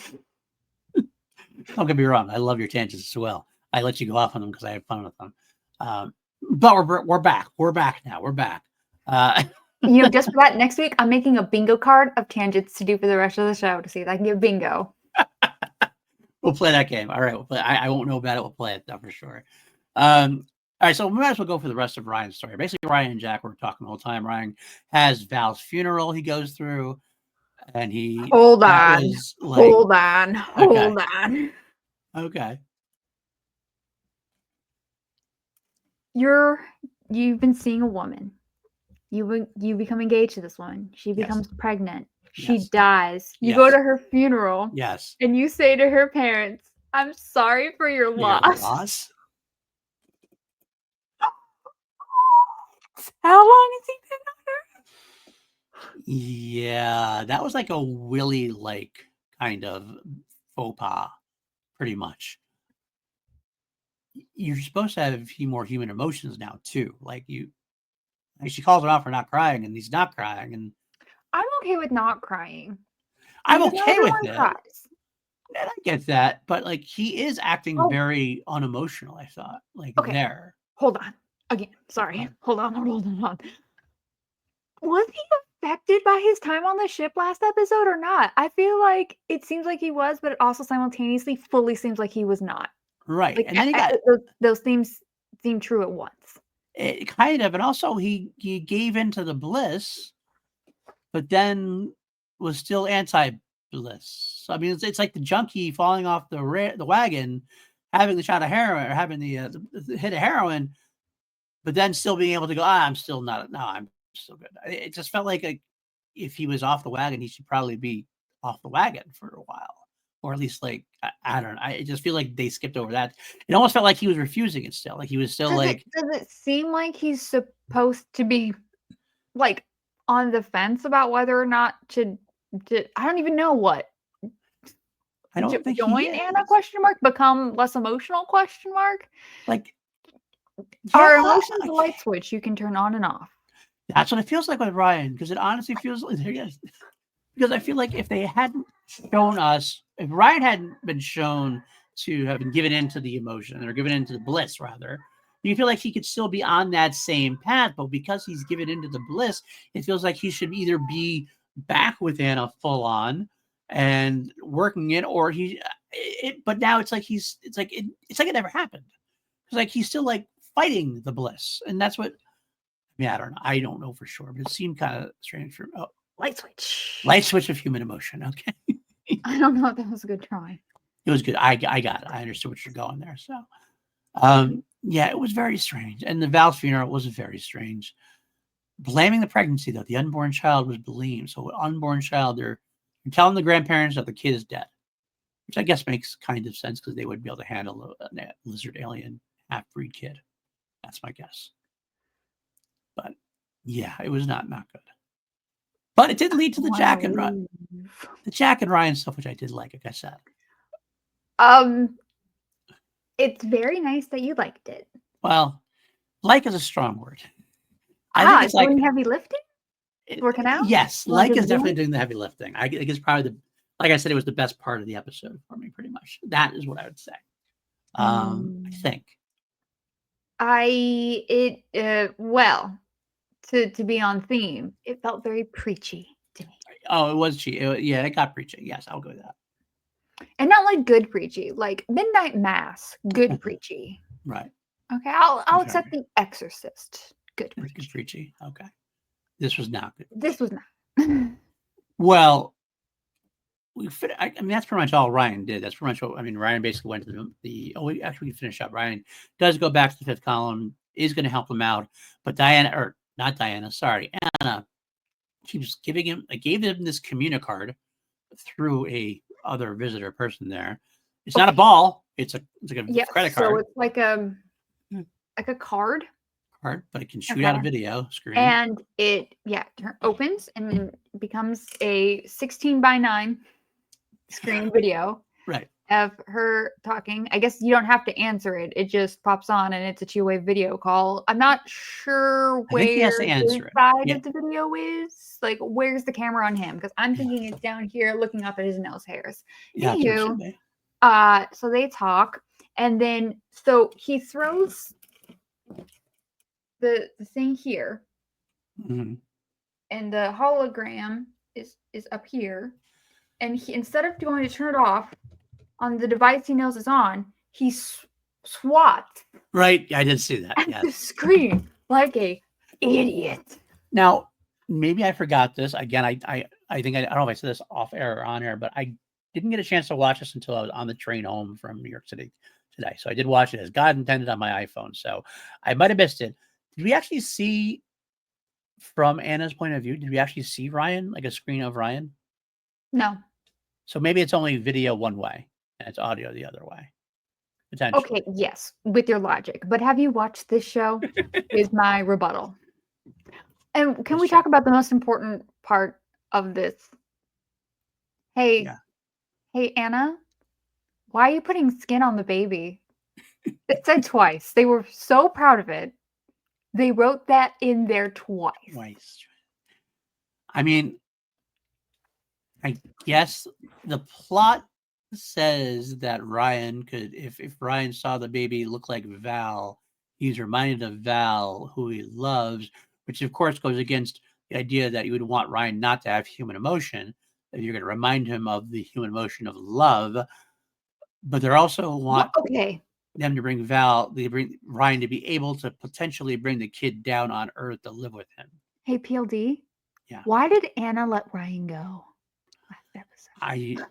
Don't get me wrong, I love your tangents as well. I let you go off on them because I have fun with them. But we're back. We're back now. We're back. Just for that, next week I'm making a bingo card of tangents to do for the rest of the show to see if I can get bingo. We'll play that game. All right, we'll play. I won't know about it. We'll play it though for sure. All right, so we might as well go for the rest of Ryan's story. Basically, Ryan and Jack were talking the whole time. Ryan has Val's funeral he goes through, and he hold on. Okay. You've been seeing a woman. You become engaged to this woman. She becomes pregnant. She dies. You go to her funeral. Yes. And you say to her parents, "I'm sorry for your loss." How long has he been on her? Yeah, that was like a Willie-like kind of faux pas, pretty much. You're supposed to have more human emotions now too. She calls him out for not crying, and he's not crying. And I'm okay with not crying. I'm okay with it. And I get that, but he is acting very unemotional. I thought, there. Hold on. Again, sorry. Hold on. Was he affected by his time on the ship last episode or not? I feel like it seems like he was, but it also simultaneously fully seems like he was not. Right. Like And then he got those themes seem true at once. it kind of, and also he gave into the bliss, but then was still anti-bliss. So, I mean, it's like the junkie falling off the wagon, having the shot of heroin or having the hit of heroin, but then still being able to go, I'm still not. No, I'm still good. It just felt like if he was off the wagon, he should probably be off the wagon for a while, or at least like I don't know. I just feel like they skipped over that. It almost felt like he was refusing it still. Like he was still Does it seem like he's supposed to be like on the fence about whether or not to I don't even know what. I don't think Join he Anna question mark, become less emotional question mark. like Our yeah, emotions a light switch you can turn on and off. that's what it feels like with Ryan, because it honestly feels like because I feel like if they hadn't shown us, if Ryan hadn't been shown to have been given into the emotion or given into the bliss, rather, you feel like he could still be on that same path. But because he's given into the bliss, it feels like he should either be back with Anna full on and working it, or but now it's like it's like it never happened. It's like he's still like fighting the bliss, and that's what. I mean, I don't know for sure, but it seemed kind of strange for light switch. Light switch of human emotion. Okay. I don't know if that was a good try. It was good. I got it. I understood what you're going there. So yeah, it was very strange. And the Val's funeral was very strange. Blaming the pregnancy, though. The unborn child was blamed. So unborn child, they're telling the grandparents that the kid is dead, which I guess makes kind of sense because they wouldn't be able to handle a lizard alien half-breed kid. That's my guess. But yeah, it was not good. But it did lead to the Jack and Ryan stuff, which I did like I said. It's very nice that you liked it. Well, like is a strong word. I think it's doing heavy lifting? Working out? Yes, like is definitely doing the heavy lifting. I think it's probably like I said, it was the best part of the episode for me, pretty much. That is what I would say. I think. Well, to be on theme, it felt very preachy to me. Oh, it was yeah, it got preachy. Yes, I'll go with that. And not like good preachy, like midnight mass, good preachy. Right. Okay, I'll accept The Exorcist. Good preachy. Good preachy. Okay. This was not good. This was not. Well, I mean, that's pretty much all Ryan did. That's pretty much what, I mean, Ryan basically went to actually we can finish up. Ryan does go back to the fifth column, is going to help him out, but Anna, gave him this communicard through a other visitor person there. It's not a ball. It's like a credit card. So it's like a card. But it can shoot out a video screen. And it opens and then becomes a 16:9 screen video. Right. Of her talking. I guess you don't have to answer it. It just pops on and it's a two-way video call. I'm not sure where his side of the video is. Like, where's the camera on him? Because I'm thinking it's down here looking up at his nose hairs. Yeah. So they talk, and then so he throws the thing here, and the hologram is up here, and he, instead of going to turn it off on the device he knows is on, he swats. Right, I did see that. At the screen like a idiot. Now, maybe I forgot this again. I think I don't know if I said this off air or on air, but I didn't get a chance to watch this until I was on the train home from New York City today. So I did watch it as God intended on my iPhone. So I might have missed it. Did we actually see, from Anna's point of view, did we actually see Ryan, like a screen of Ryan? No. So maybe it's only video one way and it's audio the other way. Potentially. Okay, yes, with your logic. But have you watched this show? Is my rebuttal. And can we talk about the most important part of this? Hey, Anna, why are you putting skin on the baby? It said twice. They were so proud of it. They wrote that in there twice. I mean, I guess the plot says that Ryan could, if Ryan saw the baby look like Val, he's reminded of Val, who he loves, which of course goes against the idea that you would want Ryan not to have human emotion, that you're going to remind him of the human emotion of love, but they also want them to bring Ryan to be able to potentially bring the kid down on Earth to live with him. Hey, PLD. Yeah. Why did Anna let Ryan go last episode?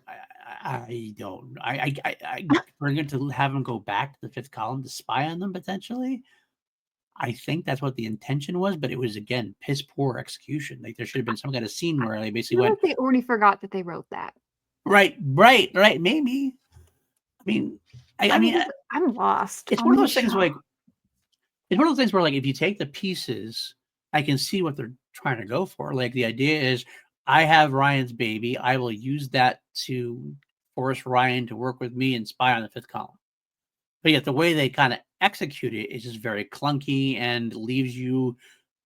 I don't. I bring it to have him go back to the fifth column to spy on them potentially. I think that's what the intention was, but it was again piss poor execution. Like there should have been some kind of scene where they basically went. They already forgot that they wrote that. Right. Maybe. I mean, I'm lost. It's one of those things like. It's one of those things where, like, if you take the pieces, I can see what they're trying to go for. Like the idea is, I have Ryan's baby. I will use that to force Ryan to work with me and spy on the fifth column. But yet the way they kind of execute it is just very clunky and leaves you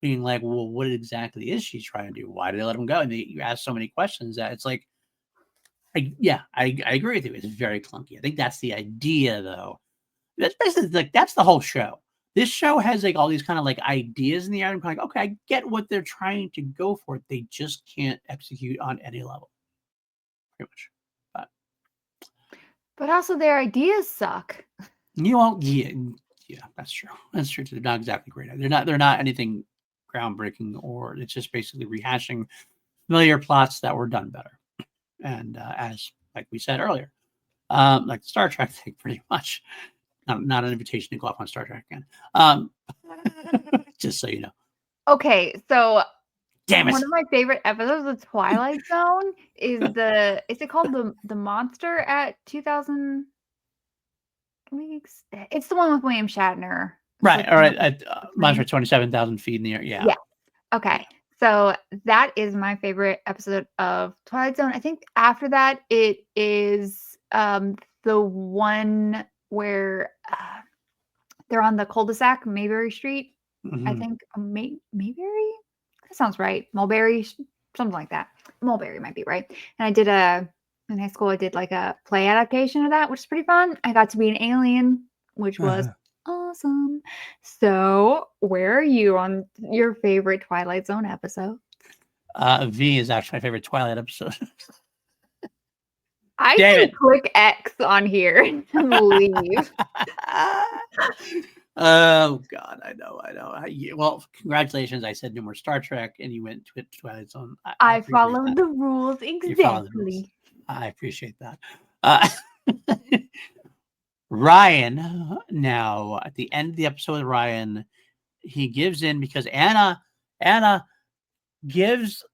being like, well, what exactly is she trying to do? Why did they let him go? And you ask so many questions that it's like, I agree with you. It's very clunky. I think that's the idea, though. That's basically like that's the whole show. This show has like all these kind of like ideas in the air. I'm like, okay, I get what they're trying to go for. They just can't execute on any level. Pretty much. But also their ideas suck. You won't. Yeah, that's true. That's true. They're not exactly great. They're not anything groundbreaking, or it's just basically rehashing familiar plots that were done better. And as like we said earlier, like the Star Trek thing, pretty much. Not an invitation to go off on Star Trek again. Just so you know. Okay, so damn it. One of my favorite episodes of Twilight Zone is is it called the Monster at 2000 Weeks? It's the one with William Shatner. Right. All right. At Monster 27,000 feet in the air. Yeah. Okay. So that is my favorite episode of Twilight Zone. I think after that, it is the one where they're on the cul-de-sac, Mayberry Street. I think Mayberry? That sounds right. Mulberry, something like that. Mulberry might be right. And I did in high school, I did like a play adaptation of that, which is pretty fun. I got to be an alien, which was awesome. So where are you on your favorite Twilight Zone episode? V is actually my favorite Twilight episode. I can click X on here and leave. Oh God, I know. Well, congratulations! I said no more Star Trek, and you went to Twilight Zone. I followed the rules exactly. I appreciate that. Ryan, now at the end of the episode, Ryan, he gives in because Anna tells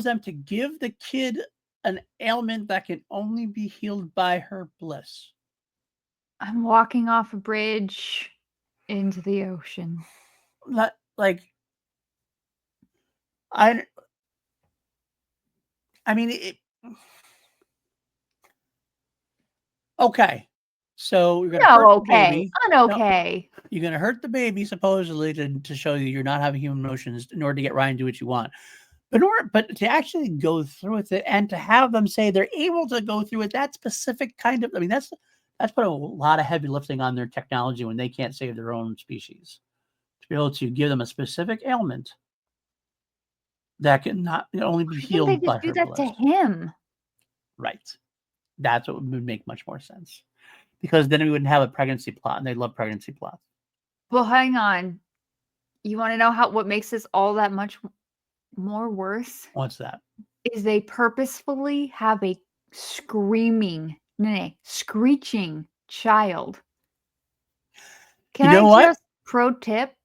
them to give the kid an ailment that can only be healed by her bliss. I'm walking off a bridge into the ocean. I mean, okay. So you're gonna hurt the baby. Okay. You're gonna hurt the baby supposedly to show you you're not having human emotions in order to get Ryan to do what you want. But to actually go through with it and to have them say they're able to go through it, that specific kind of, I mean, that's put a lot of heavy lifting on their technology when they can't save their own species. To be able to give them a specific ailment that can not only be healed by her bliss. They just do that to him. Right. That's what would make much more sense. Because then we wouldn't have a pregnancy plot, and they love pregnancy plots. Well, hang on. You want to know what makes this all that much more worse? What's that? Is they purposefully have a screeching child. Can I just pro tip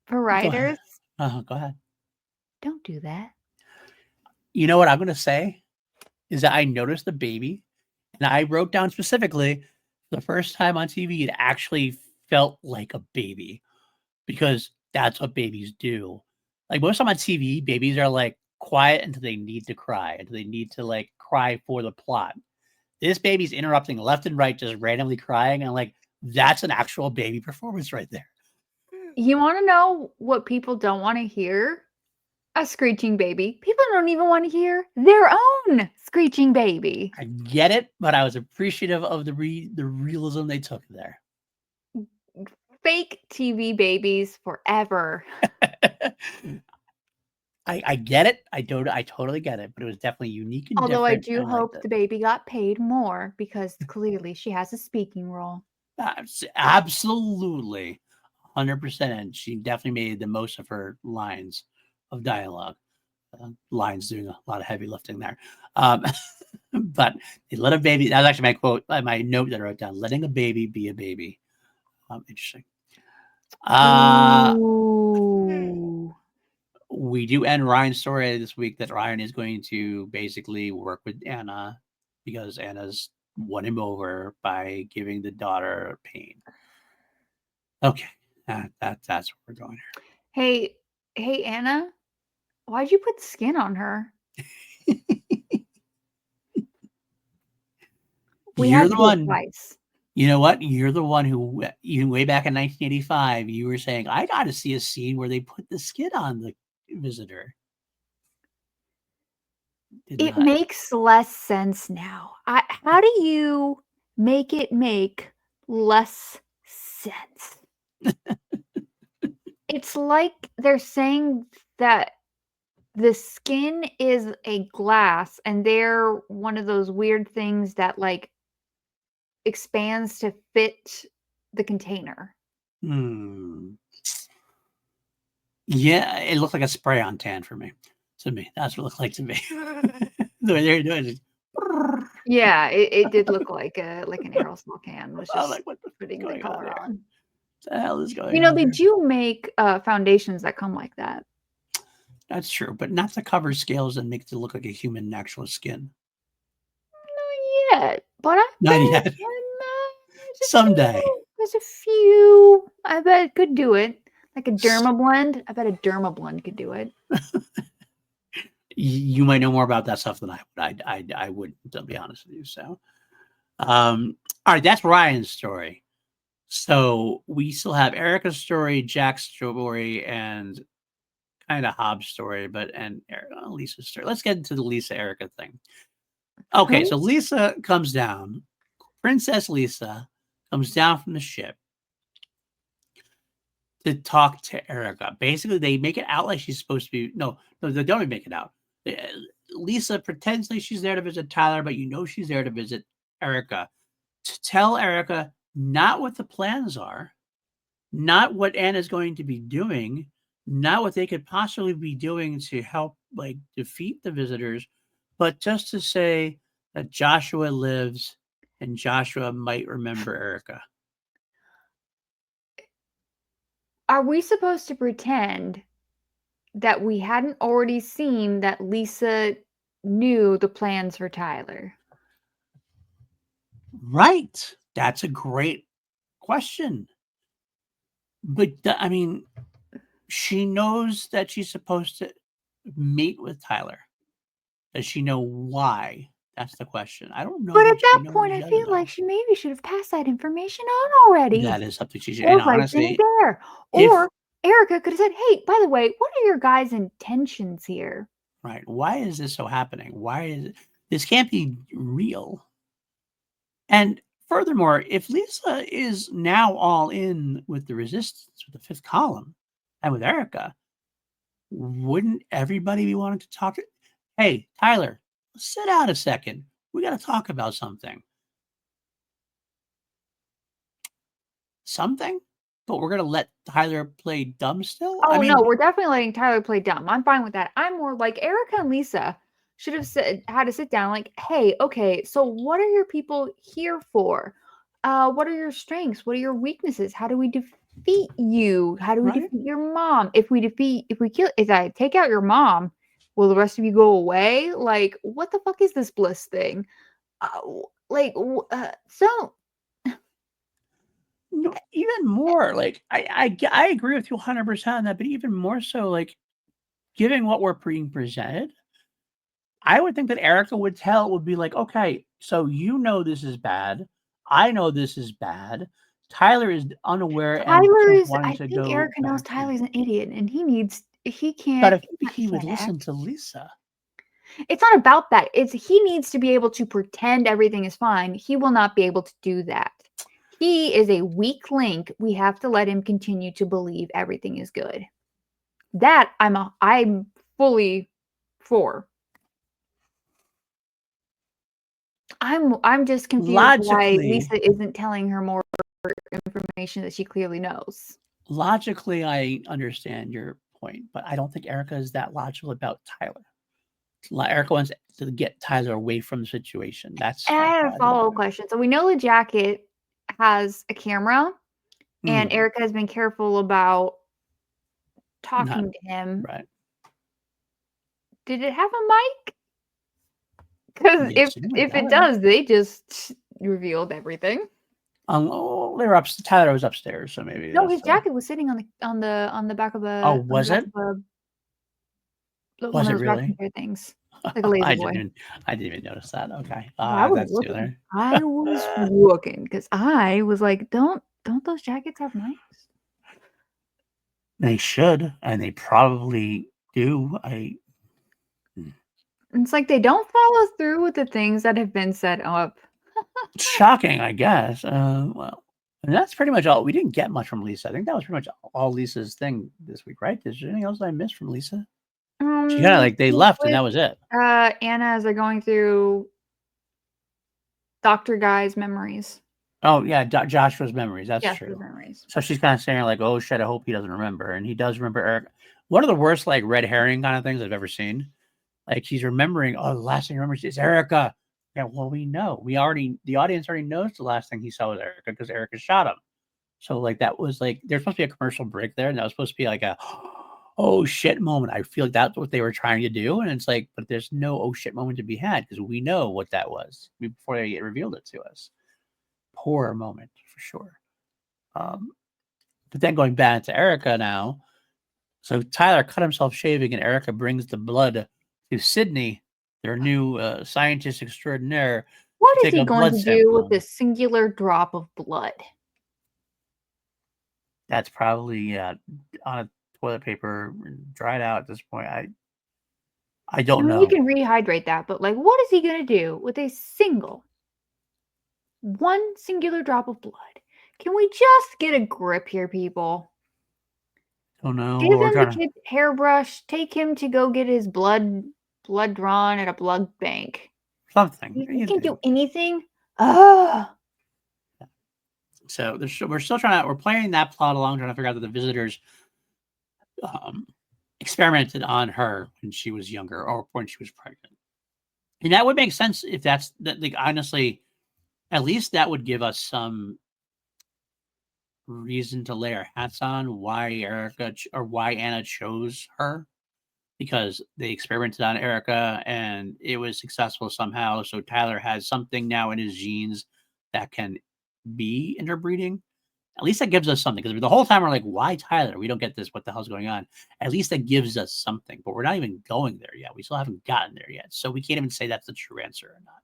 for writers? Go ahead. Don't do that. You know what I'm going to say is that I noticed the baby, and I wrote down specifically the first time on TV it actually felt like a baby, because that's what babies do. Like most time on TV, babies are like quiet until they need to cry, until they need to like cry for the plot. This baby's interrupting left and right, just randomly crying, and like that's an actual baby performance right there. You want to know what people don't want to hear? A screeching baby. People don't even want to hear their own screeching baby. I get it, but I was appreciative of the realism they took there. Fake TV babies forever. I get it. I totally get it, but it was definitely unique and Although I different, do and I liked hope it. the baby got paid more because clearly she has a speaking role. Absolutely, 100%, and she definitely made the most of her lines of dialogue. Lines doing a lot of heavy lifting there. But they let a baby. That was actually my quote, my note that I wrote down. Letting a baby be a baby. Interesting. Ooh. We do end Ryan's story this week that Ryan is going to basically work with Anna because Anna's won him over by giving the daughter pain. Okay, that's where we're going Hey, hey, Anna, why'd you put skin on her? here. We You're had to the do it one. twice. You know what? You're the one who, even way back in 1985, you were saying, I got to see a scene where they put the skin on the visitor. Did It not. makes less sense now. How do you make it make less sense? It's like they're saying that the skin is a glass and they're one of those weird things that like expands to fit the container. Hmm. Yeah, it looked like a spray on tan for me. To me, that's what it looked like to me. The way they're doing it. Yeah, it did look like an aerosol can was I'm just like, what the fuck is putting the going on color here? on. What the hell is You going know, on they here? do make foundations that come like that. That's true, but not to cover scales and make it look like a human actual skin. Not yet, but I Not bet yet. Someday. there's a few. I bet it could do it. Like a derma blend. I bet a derma blend could do it. You might know more about that stuff than I would. I wouldn't, to be honest with you. So, all right, that's Ryan's story. So we still have Erica's story, Jack's story, and kind of Hobbs' story, and Lisa's story. Let's get into the Lisa Erica thing. Okay, Who? so Lisa comes down. Princess Lisa comes down from the ship to talk to Erica. Basically, they make it out like she's supposed to be. No, they don't even make it out. Lisa pretends like she's there to visit Tyler, but she's there to visit Erica. To tell Erica not what the plans are, not what Anna's going to be doing, not what they could possibly be doing to help like defeat the visitors, but just to say that Joshua lives and Joshua might remember Erica. Are we supposed to pretend that we hadn't already seen that Lisa knew the plans for Tyler? Right. That's a great question. But I mean, she knows that she's supposed to meet with Tyler. Does she know why? That's the question. I don't know But at that that she knows. point, She I doesn't feel like know. she maybe should have passed that information on already. That is something she should. Or And right then and honestly, there. if Or Erica could have said, "Hey, by the way, what are your guys' intentions here?" right, why is this so happening? Why is it? This can't be real. And furthermore, if Lisa is now all in with the resistance, with the fifth column, and with Erica, wouldn't everybody be wanting to talk? Hey, Tyler, sit down a second. We got to talk about something. Something? But we're going to let Tyler play dumb still? I Oh, no, mean, we're definitely letting Tyler play dumb. I'm fine with that. I'm more like Erica and Lisa should have had to sit down like, "Hey, okay, so what are your people here for? What are your strengths? What are your weaknesses? How do we defeat you? How do we right? defeat your mom? If I take out your mom, will the rest of you go away? Like, what the fuck is this bliss thing? So No, even more like I agree with you 100% on that, but even more so, like given what we're being presented, I would think that Erica would be like, okay, so this is bad. I know this is bad. Tyler is unaware and just wanting I to think go Erica knows back to. Tyler's an idiot and But he if he would can't listen act. to Lisa, It's not about that. He needs to be able to pretend everything is fine. He will not be able to do that. He is a weak link. We have to let him continue to believe everything is good. That I'm fully for. I'm just confused why Lisa isn't telling her more information that she clearly knows. Logically, I understand your point, but I don't think Erica is that logical about Tyler. Erica wants to get Tyler away from the situation. That's and I have a follow-up question. So we know the jacket has a camera, and Erica has been careful about talking to him. Right. Did it have a mic? Because if it does, they just revealed everything. They were up. Tyler was upstairs, so maybe. No, his jacket was sitting on the back of a. Oh, was it? Was it really? Things like a lazy boy. I didn't even notice that. Okay, I was looking. I was looking because I was like, don't those jackets have mics? They should, and they probably do. It's like they don't follow through with the things that have been set up. Shocking, I guess. Well, and that's pretty much all. We didn't get much from Lisa. I think that was pretty much all Lisa's thing this week, right? Is there anything else I missed from Lisa? She kind of like they left and that was it. Anna, as they're going through Dr. Guy's memories. Oh yeah, Joshua's memories. That's Joshua's memories. So she's kind of saying like, "Oh shit, I hope he doesn't remember," and he does remember Eric. One of the worst like red herring kind of things I've ever seen. Like he's remembering. Oh, the last thing he remembers is Erica. Yeah, well, we know. The audience already knows the last thing he saw was Erica because Erica shot him. So like that was like there's supposed to be a commercial break there, and that was supposed to be like a oh shit moment. I feel like that's what they were trying to do, and it's like, but there's no oh shit moment to be had because we know what that was before they revealed it to us. Poor moment for sure. But then going back to Erica now, so Tyler cut himself shaving, and Erica brings the blood to Sydney, their new scientist extraordinaire. What is he going to do with this singular drop of blood? That's probably on a toilet paper, dried out at this point. I don't know. You can rehydrate that, but like, what is he going to do with one singular drop of blood? Can we just get a grip here, people? Don't know. Give him the kid's hairbrush. Take him to go get his blood drawn at a blood bank. Something. You can do anything. Ugh. So we're still we're playing that plot along, trying to figure out that the visitors experimented on her when she was younger or when she was pregnant. And that would make sense if that's that. Like honestly, at least that would give us some reason to lay our hats on why Erica or why Anna chose her, because they experimented on Erica and it was successful somehow. So Tyler has something now in his genes that can be interbreeding. At least that gives us something, because the whole time we're like, why Tyler? We don't get this. What the hell's going on? At least that gives us something, but we're not even going there yet. We still haven't gotten there yet. So we can't even say that's the true answer or not.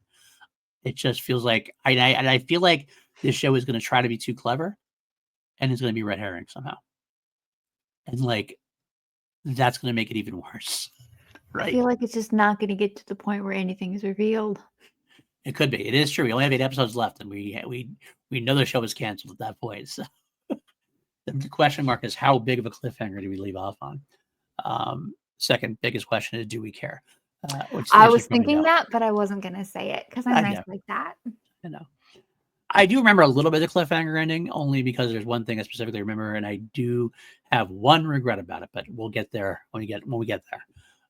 It just feels like, I feel like this show is going to try to be too clever and it's going to be red herring somehow. And like, that's going to make it even worse. Right. I feel like it's just not going to get to the point where anything is revealed. It could be. It is true. We only have 8 episodes left, and we know the show is canceled at that point. So the question mark is, how big of a cliffhanger do we leave off on? Second biggest question is, do we care? I was thinking that, but I wasn't going to say it because I'm nice like that. I know. I do remember a little bit of the cliffhanger ending, only because there's one thing I specifically remember, and I do have one regret about it, but we'll get there when we get there.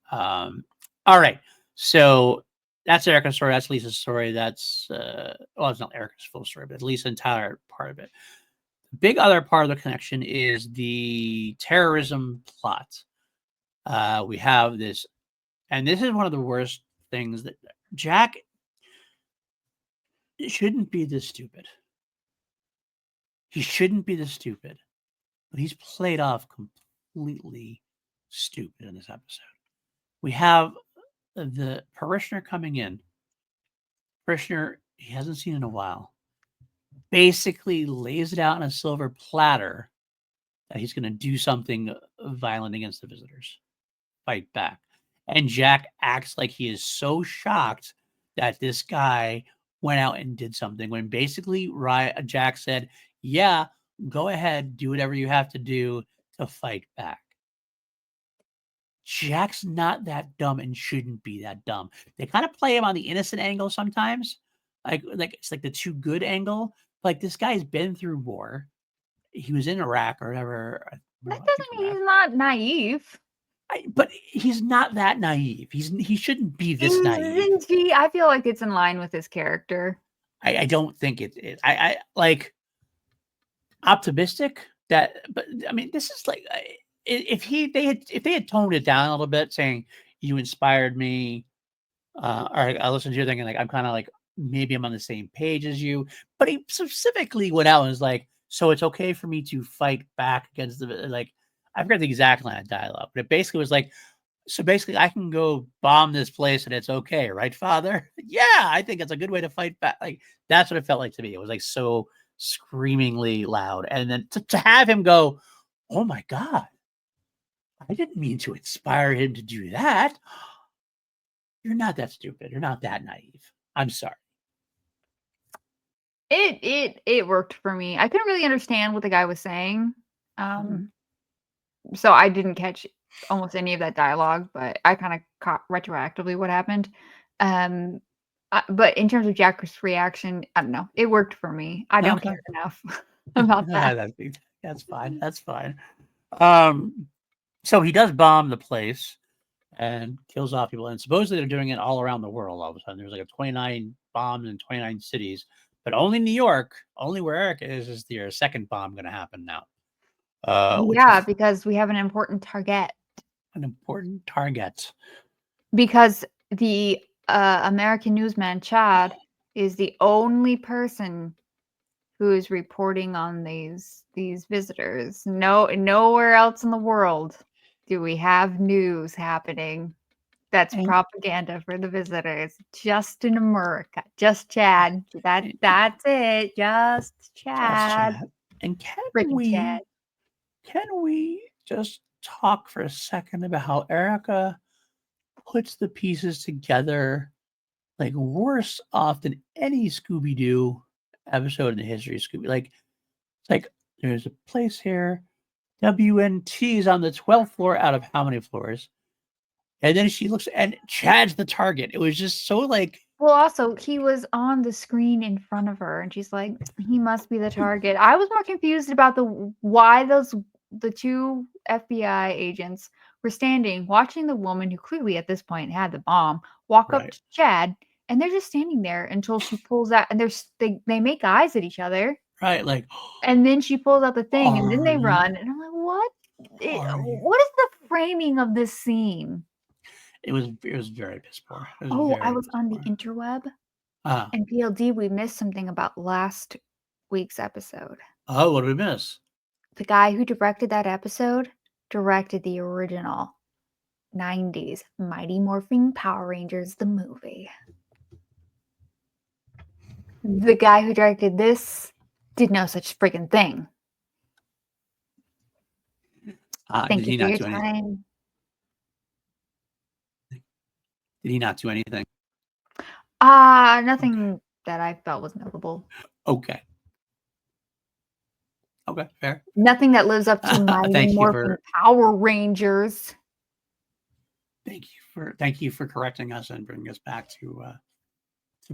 All right. So that's Erica's story. That's Lisa's story. That's it's not Erica's full story, but Lisa and Tyler are part of it. The big other part of the connection is the terrorism plot. We have this, and this is one of the worst things, that Jack shouldn't be this stupid. He shouldn't be this stupid, but he's played off completely stupid in this episode. We have the parishioner coming in. Parishioner he hasn't seen in a while. Basically lays it out on a silver platter that he's going to do something violent against the visitors. Fight back. And Jack acts like he is so shocked that this guy went out and did something, when basically Jack said, yeah, go ahead, do whatever you have to do to fight back. Jack's not that dumb and shouldn't be that dumb. They kind of play him on the innocent angle sometimes. Like it's like the too good angle. Like this guy's been through war. He was in Iraq or whatever. That doesn't mean he's not naive. But he's not that naive. He shouldn't be this naive. I feel like it's in line with his character. I don't think it is. I like optimistic that, but I mean, this is like if they had toned it down a little bit, saying you inspired me, or I listened to your thing and like I'm kind of like maybe I'm on the same page as you, but he specifically went out and was like, so it's okay for me to fight back against the like. I forgot the exact line of dialogue, but it basically was like, so basically I can go bomb this place and it's okay, right, Father? Yeah, I think it's a good way to fight back. Like that's what it felt like to me. It was like so screamingly loud. And then to have him go, oh my God, I didn't mean to inspire him to do that. You're not that stupid. You're not that naive. I'm sorry. It worked for me. I couldn't really understand what the guy was saying. So I didn't catch almost any of that dialogue, but I kind of caught retroactively what happened. But in terms of Jack's reaction, I don't know. It worked for me. I don't care enough about that. That's fine. That's fine. So he does bomb the place and kills off people. And supposedly they're doing it all around the world all of a sudden. There's like a 29 bombs in 29 cities, but only New York, only where Eric is their second bomb going to happen now. Yeah, because we have an important target. An important target. Because the American newsman, Chad, is the only person who is reporting on these visitors. Nowhere else in the world do we have news happening that's propaganda for the visitors. Just in America. Just Chad. That's it. Just Chad. And can we just talk for a second about how Erica puts the pieces together like worse off than any Scooby-Doo episode in the history of Scooby? Like, it's like there's a place here. WNT is on the 12th floor out of how many floors? And then she looks and Chad's the target. It was just so like. Well, also, he was on the screen in front of her, and she's like, he must be the target. I was more confused about why the two FBI agents were standing, watching the woman who clearly at this point had the bomb walk up to Chad, and they're just standing there until she pulls out, and they make eyes at each other. Right, like. And then she pulls out the thing, and then they run, and I'm like, what? What is the framing of this scene? It was very piss poor. I was on the interweb. And PLD, we missed something about last week's episode. Oh, what did we miss? The guy who directed that episode directed the original 90s Mighty Morphin Power Rangers, the movie. The guy who directed this did no such freaking thing. Thank you for your time. Did he not do anything? Nothing that I felt was notable. Okay, fair. Nothing that lives up to Mighty Morphin Power Rangers. Thank you for correcting us and bringing us back to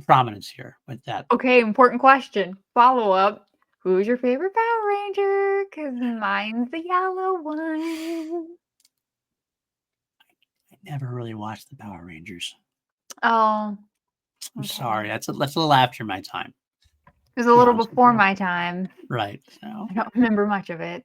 prominence here with that. Okay, important question. Follow up. Who's your favorite Power Ranger? Because mine's the yellow one. I never really watched the Power Rangers. Oh. I'm sorry. That's a little after my time. It was a little before my time. Right. So. I don't remember much of it.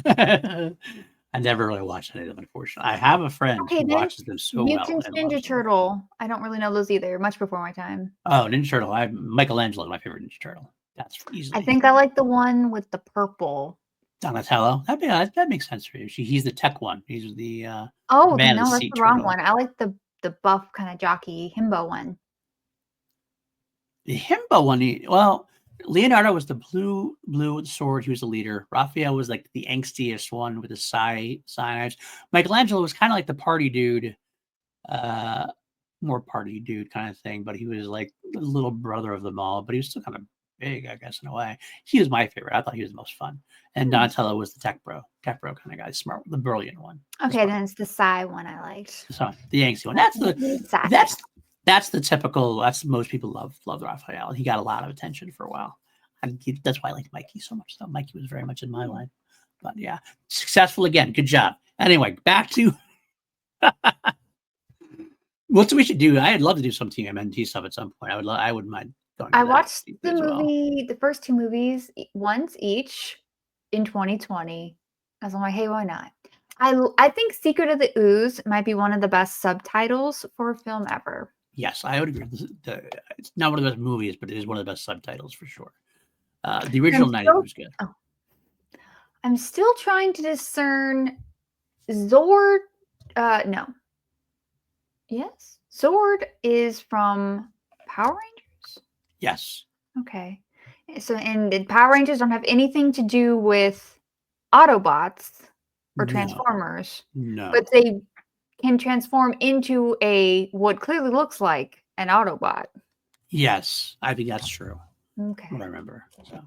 I never really watched any of them, unfortunately. I have a friend who watches them so well. Mutant Ninja Turtle. I don't really know those either. Much before my time. Oh, Ninja Turtle. Michelangelo, my favorite Ninja Turtle. That's easily. I think I like the one with the purple. Donatello. That makes sense for you. He's the tech one. He's the man no, that's the wrong one. I like the buff kind of jockey himbo one. The himbo one. Leonardo was the blue with the sword. He was the leader. Raphael was like the angstiest one with the cyanide. Michelangelo was kind of like the party dude, more party dude kind of thing. But he was like the little brother of them all. But he was still kind of big, I guess, in a way. He was my favorite. I thought he was the most fun. And Donatello was the tech bro kind of guy, smart, the brilliant one. Okay, then it's the Psy one I liked. So the angsty one. That's the typical. That's most people love Raphael. He got a lot of attention for a while. That's why I liked Mikey so much. Though Mikey was very much in my line. But yeah, successful again. Good job. Anyway, back to what we should do. I'd love to do some TMNT stuff at some point. I wouldn't mind going. I watched the movie, the first 2 movies once each in 2020. I was like, hey, why not? I think Secret of the Ooze might be one of the best subtitles for a film ever. Yes, I would agree. It's not one of the best movies, but it is one of the best subtitles for sure. The original 90 was good. Oh, I'm still trying to discern Zord. No. Yes. Zord is from Power Rangers? Yes. Okay. So, and the Power Rangers don't have anything to do with Autobots or Transformers. No. But they can transform into what clearly looks like an Autobot. Yes, I think that's true. Okay. What I remember. So.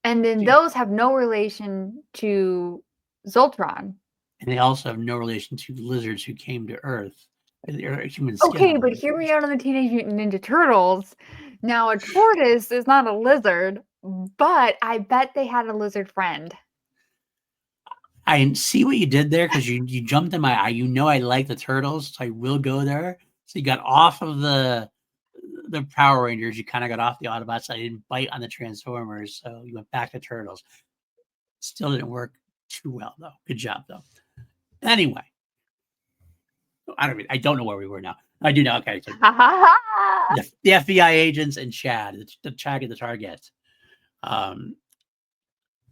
And then those have no relation to Zoltron. And they also have no relation to lizards who came to Earth. Okay, but here we are on the Teenage Mutant Ninja Turtles. Now, a tortoise is not a lizard, but I bet they had a lizard friend. I see what you did there because you jumped in my eye. You know I like the Turtles, so I will go there. So you got off of the Power Rangers. You kind of got off the Autobots. I didn't bite on the Transformers, so you went back to Turtles. Still didn't work too well, though. Good job, though. Anyway. I don't know where we were now. I do know. Okay. So the FBI agents and Chad, the Chad at the target. I'm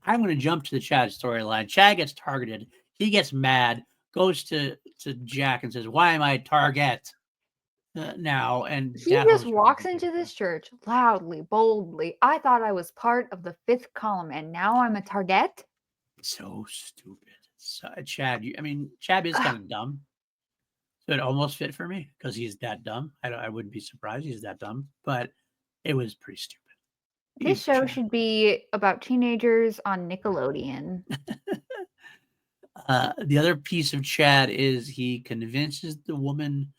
going to jump to the Chad storyline. Chad gets targeted. He gets mad, goes to Jack and says, "Why am I a target now?" And he just walks into this church loudly, boldly. I thought I was part of the 5th column, and now I'm a target. So stupid. So, Chad, Chad is kind of dumb. So it almost fit for me because he's that dumb. I wouldn't be surprised he's that dumb, but it was pretty stupid. This show should be about teenagers on Nickelodeon. The other piece of Chad is he convinces the woman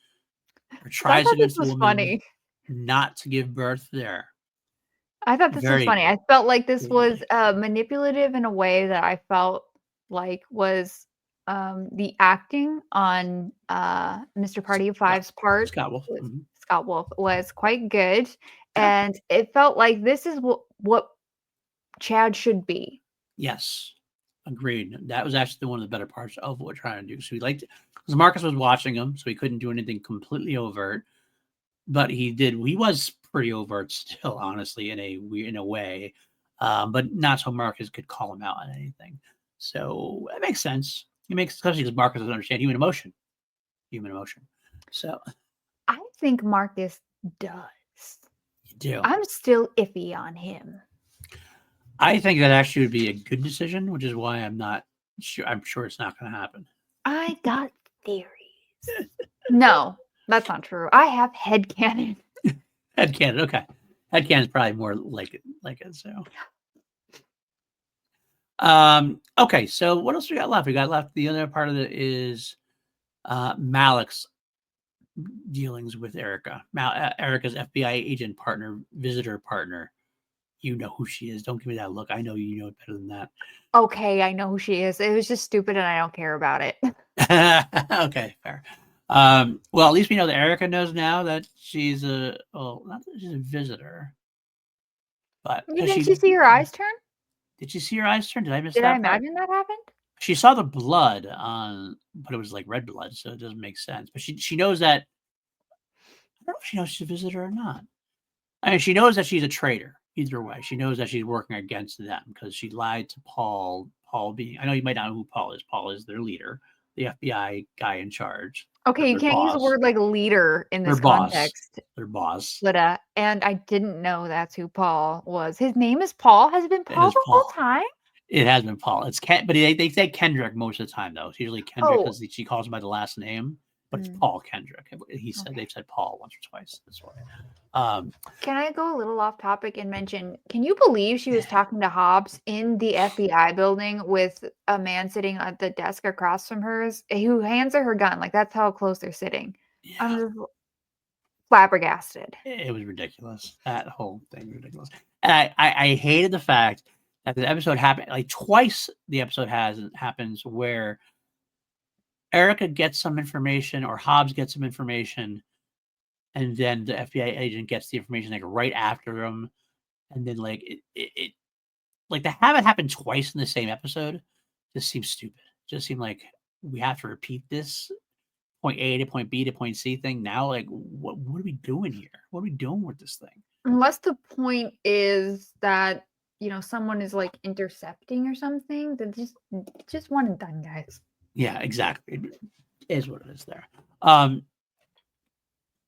or tries to convince the woman funny. Not to give birth there. I thought this was funny. I felt like this was manipulative in a way that I felt like was the acting on Mr. Party of Five's part, Scott Wolf. Scott Wolf, was quite good, and it felt like this is what Chad should be. Yes, agreed. That was actually one of the better parts of what we're trying to do. So we liked, because Marcus was watching him, so he couldn't do anything completely overt, but he was pretty overt still, honestly, in a way, but not so Marcus could call him out on anything. So it makes sense. Especially because Marcus doesn't understand human emotion. So I think Marcus does. You do. I'm still iffy on him. I think that actually would be a good decision, which is why I'm not sure. I'm sure it's not going to happen. I got theories. No, that's not true. I have headcanon. Headcanon, okay. Headcanon is probably more like it. So. Okay, so what else we got left? The other part of it is Malik's dealings with Erica. Erica's FBI agent partner, visitor partner. You know who she is. Don't give me that look. I know you know it better than that. Okay, I know who she is. It was just stupid and I don't care about it. Okay, fair. Well, at least we know that Erica knows now that she's not that she's a visitor. But didn't you see her eyes turn? Did you see her eyes turn? Did I miss that? Did I imagine that happened? She saw the blood but it was like red blood, so it doesn't make sense. But she knows that. I don't know if she knows she's a visitor or not. I mean, she knows that she's a traitor. Either way, she knows that she's working against them because she lied to Paul. I know you might not know who Paul is. Paul is their leader, the FBI guy in charge. Okay, you can't use a word like leader in this context. Their boss. But, and I didn't know that's who Paul was. His name is Paul. Has it been Paul the whole time? It has been Paul. It's Ken, but they say Kendrick most of the time, though. It's usually Kendrick because she calls him by the last name. but it's Paul Kendrick. He said they've said Paul once or twice. That's why. Can I go a little off topic and mention? Can you believe she was talking to Hobbs in the FBI building with a man sitting at the desk across from hers, who hands her gun? Like that's how close they're sitting. Yeah. I'm just flabbergasted. It was ridiculous. That whole thing was ridiculous. And I hated the fact that the episode happened like twice. The episode happens where Erica gets some information or Hobbs gets some information, and then the FBI agent gets the information like right after him, and then like it like to have it happen twice in the same episode just seems stupid. Just seemed like we have to repeat this point A to point B to point C thing now. Like what are we doing here? What are we doing with this thing? Unless the point is that someone is like intercepting or something, then just one and done, guys. Yeah, exactly. It is what it is there.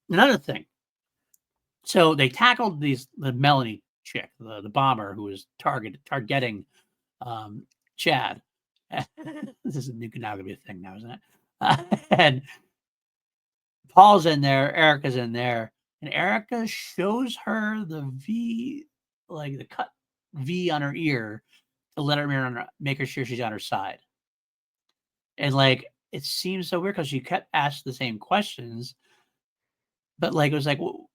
Another thing. So they tackled the Melanie chick, the bomber who was targeting Chad. This is now going to be a thing now, isn't it? And Paul's in there, Erica's in there, and Erica shows her the V, like the cut V on her ear to let her make her sure she's on her side. And like it seems so weird because she kept asking the same questions, but like it was like, well,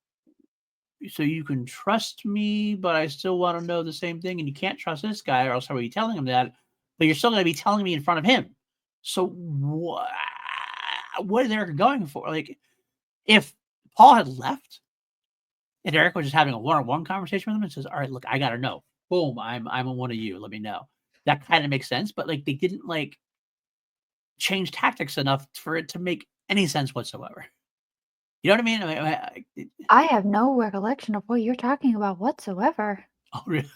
so you can trust me, but I still want to know the same thing, and you can't trust this guy, or else are you telling him that? But you're still going to be telling me in front of him. So what is Erica going for? Like, if Paul had left, and Erica was just having a one-on-one conversation with him, and says, "All right, look, I got to know. Boom, I'm one of you. Let me know." That kind of makes sense, but like they didn't like change tactics enough for it to make any sense whatsoever. You know what I mean? I have no recollection of what you're talking about whatsoever. Oh, really?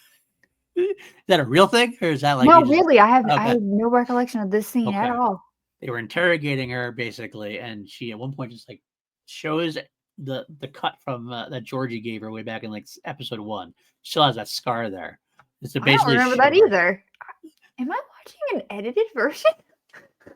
Is that a real thing, or is that like no? Really, I have okay. no recollection of this scene at all. They were interrogating her basically, and she at one point just like shows the cut from that Georgie gave her way back in like episode 1. She still has that scar there. It's I don't remember that either. Am I watching an edited version?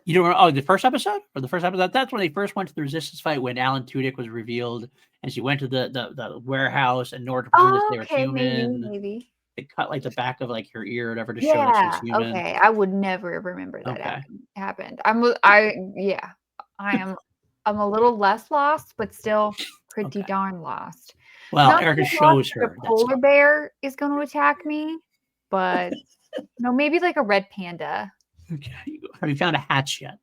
You don't remember? Oh, the first episode or the first episode? That's when they first went to the Resistance fight when Alan Tudyk was revealed, and she went to the warehouse in order to prove that they were human. Maybe. They cut like the back of like her ear or whatever to show that she's human. Okay. I would never remember that happened. I'm a little less lost, but still pretty darn lost. Well, Erica shows her a polar bear is going to attack me, but maybe like a red panda. Okay. Have you found a hatch yet?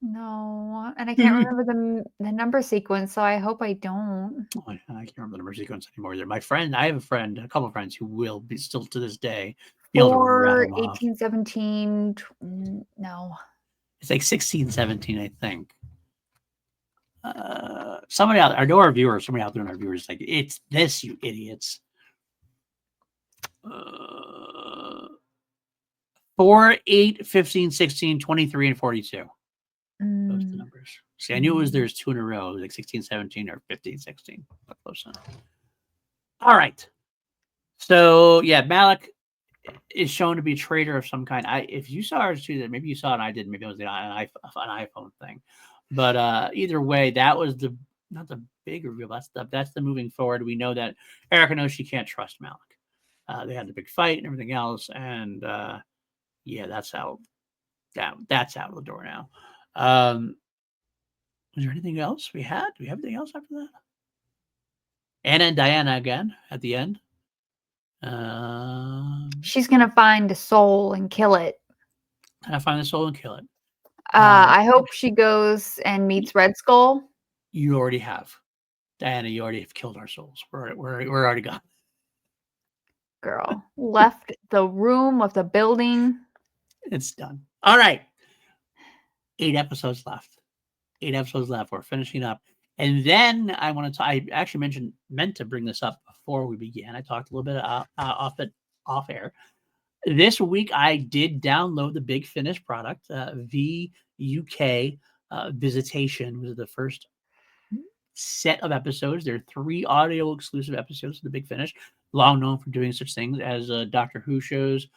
No, and I can't remember the number sequence, so I hope I don't. Oh, I can't remember the number sequence anymore either. I have a couple of friends who will be still to this day be able to rattle 18, 17, no. It's like 16, 17, I think. Somebody out there, I know our viewers, somebody out there in our viewers, like, it's this, you idiots. 4, 8, 15, 16, 23, and 42. Those are the numbers. See, I knew there's 2 in a row, like 16, 17, or 15, 16. But close enough. All right. So, yeah, Malik is shown to be a traitor of some kind. If you saw her too, maybe you saw it and I didn't. Maybe it was an iPhone thing. But either way, that was not the big reveal. That's the moving forward. We know that Erica knows she can't trust Malik. They had the big fight and everything else, and yeah, that's out. That's out of the door now. Was there anything else we had? Do we have anything else after that? Anna and Diana again at the end. She's gonna find a soul and kill it. And I find the soul and kill it. I hope she goes and meets Red Skull. You already have, Diana. You already have killed our souls. We're already gone. Girl left the room of the building. It's done. All right. 8 episodes left. 8 episodes left. We're finishing up. And then I want to I actually meant to bring this up before we began. I talked a little bit off air. This week, I did download the big finished product. VUK Visitation was the first set of episodes. There are 3 audio exclusive episodes of the big finish, long known for doing such things as Doctor Who shows.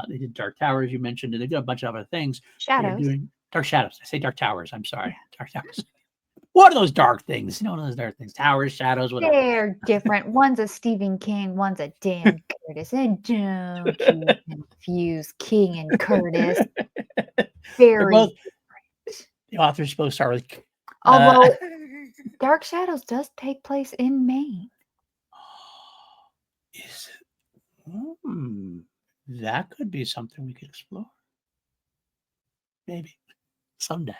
They did Dark Tower, as you mentioned, and they did a bunch of other things. Shadows. Dark Shadows. I say Dark Towers. I'm sorry. Dark Towers. What are those dark things? One of those dark things. Towers, shadows, whatever. They're different. One's a Stephen King, one's a Dan Curtis. And don't you confuse King and Curtis. Very both, different. the author's supposed to start with. Although Dark Shadows does take place in Maine. Is it? That could be something we could explore. Maybe someday.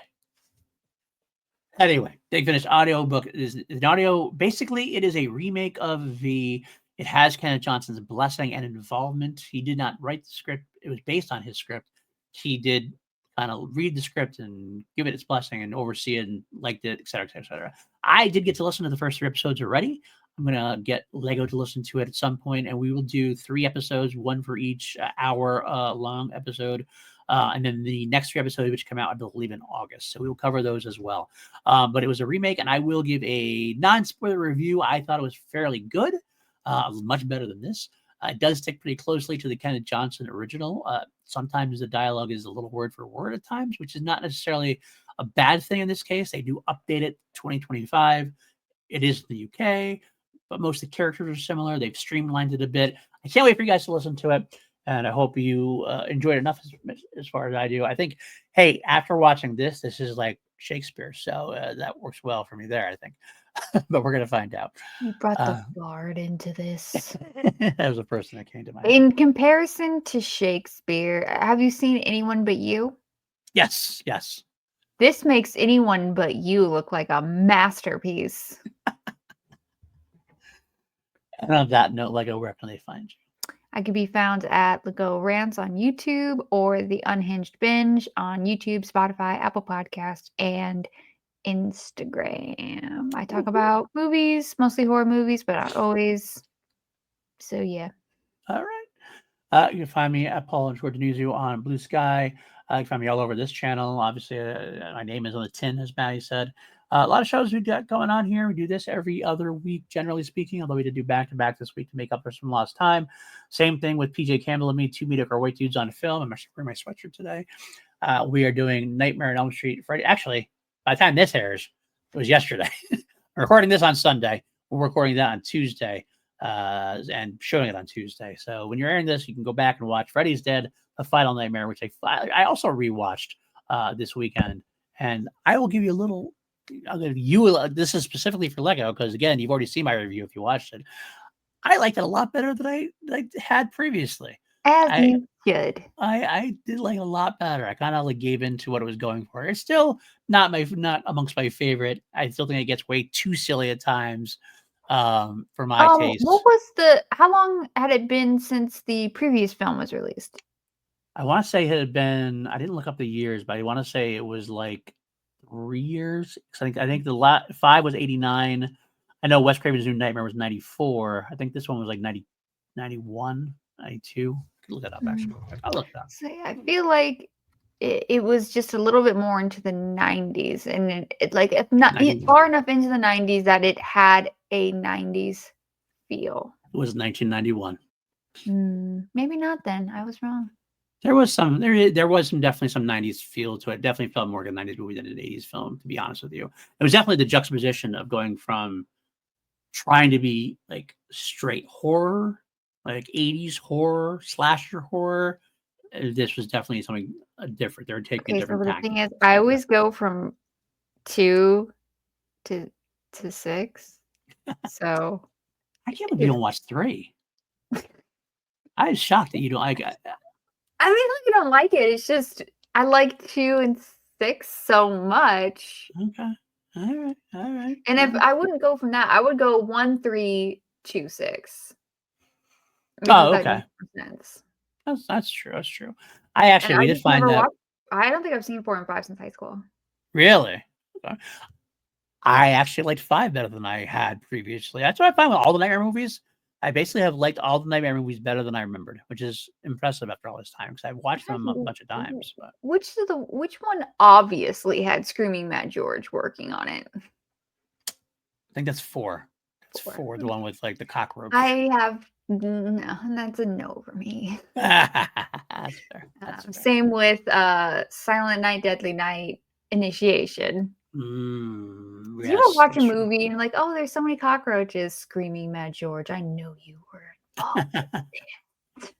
Anyway, Big Finish audiobook is an audio. Basically, it is a remake of the. It has Kenneth Johnson's blessing and involvement. He did not write the script. It was based on his script. He did kind of read the script and give it its blessing and oversee it and liked it, et cetera, et cetera, et cetera. I did get to listen to the first 3 episodes already. I'm going to get Lego to listen to it at some point, and we will do 3 episodes, 1 for each hour long episode. And then the next 3 episodes, which come out, I believe, in August. So we will cover those as well. But it was a remake, and I will give a non-spoiler review. I thought it was fairly good, much better than this. It does stick pretty closely to the Kenneth Johnson original. Sometimes the dialogue is a little word for word at times, which is not necessarily a bad thing in this case. They do update it 2025. It is the UK, but most of the characters are similar. They've streamlined it a bit. I can't wait for you guys to listen to it. And I hope you enjoyed it enough as far as I do. I think, hey, after watching this is like Shakespeare. So that works well for me there, I think. But we're going to find out. You brought the bard into this. That was the person that came to mind. In comparison to Shakespeare, have you seen Anyone But You? Yes, yes. This makes Anyone But You look like a masterpiece. And on that note, Lego, where can they find you? I could be found at Lego Rants on YouTube or The Unhinged Binge on YouTube, Spotify, Apple Podcasts, and Instagram. I talk about movies, mostly horror movies, but not always. So, yeah. All right. You can find me at Paul and Denizio on Blue Sky. You can find me all over this channel. Obviously, my name is on the tin, as Maddie said. A lot of shows we've got going on here. We do this every other week, generally speaking, although we did do back-to-back this week to make up for some lost time. Same thing with PJ Campbell and me, 2 mediocre white dudes on film. I'm actually wearing my sweatshirt today. We are doing Nightmare on Elm Street Friday. Actually, by the time this airs, it was yesterday. I'm recording this on Sunday. We're recording that on Tuesday and showing it on Tuesday. So when you're airing this, you can go back and watch Freddy's Dead, The Final Nightmare, which I also rewatched this weekend. And I will give you a little... this is specifically for Lego because, again, you've already seen my review if you watched it. I liked it a lot better than I had previously. You should. I did like it a lot better. I kind of like gave into what it was going for. It's still not amongst my favorite. I still think it gets way too silly at times for my taste. How long had it been since the previous film was released? I want to say it had been, I didn't look up the years, but I want to say it was like 3 years. I think the 5 was 89. I know Wes Craven's New Nightmare was 94. I think this one was like 91, 92. I could look it up, actually. I'll look it up. So, I feel like it was just a little bit more into the 90s. And it like, if not far enough into the 90s that it had a 90s feel. It was 1991. Maybe not then. I was wrong. There was definitely some 90s feel to it. Definitely felt more like a 90s movie than an 80s film, to be honest with you. It was definitely the juxtaposition of going from trying to be like straight horror, like 80s horror, slasher horror. This was definitely something different. They're taking a different tack. The thing is, I always go from 2 to 6. So I can't believe you don't watch 3. I was shocked that you don't like it. I mean, like, I don't like it. It's just I like 2 and 6 so much. Okay. All right. And if I wouldn't go from that, I would go 1, 3, 2, 6. Oh, okay. That's true. That's true. We did find that. I don't think I've seen 4 and 5 since high school. Really? Okay. I actually liked 5 better than I had previously. That's what I find with all the Nightmare movies. I basically have liked all the Nightmare movies better than I remembered, which is impressive after all this time because I've watched them a bunch of times. But which one obviously had Screaming Mad George working on it? I think that's 4. That's 4. The one with like the cockroach. I have No, that's a no for me. That's fair. That's fair. Same with Silent Night, Deadly Night, Initiation. You Yes, ever watch a that's true. movie and like, oh, there's so many cockroaches screaming, Mad George. I know you were involved with it.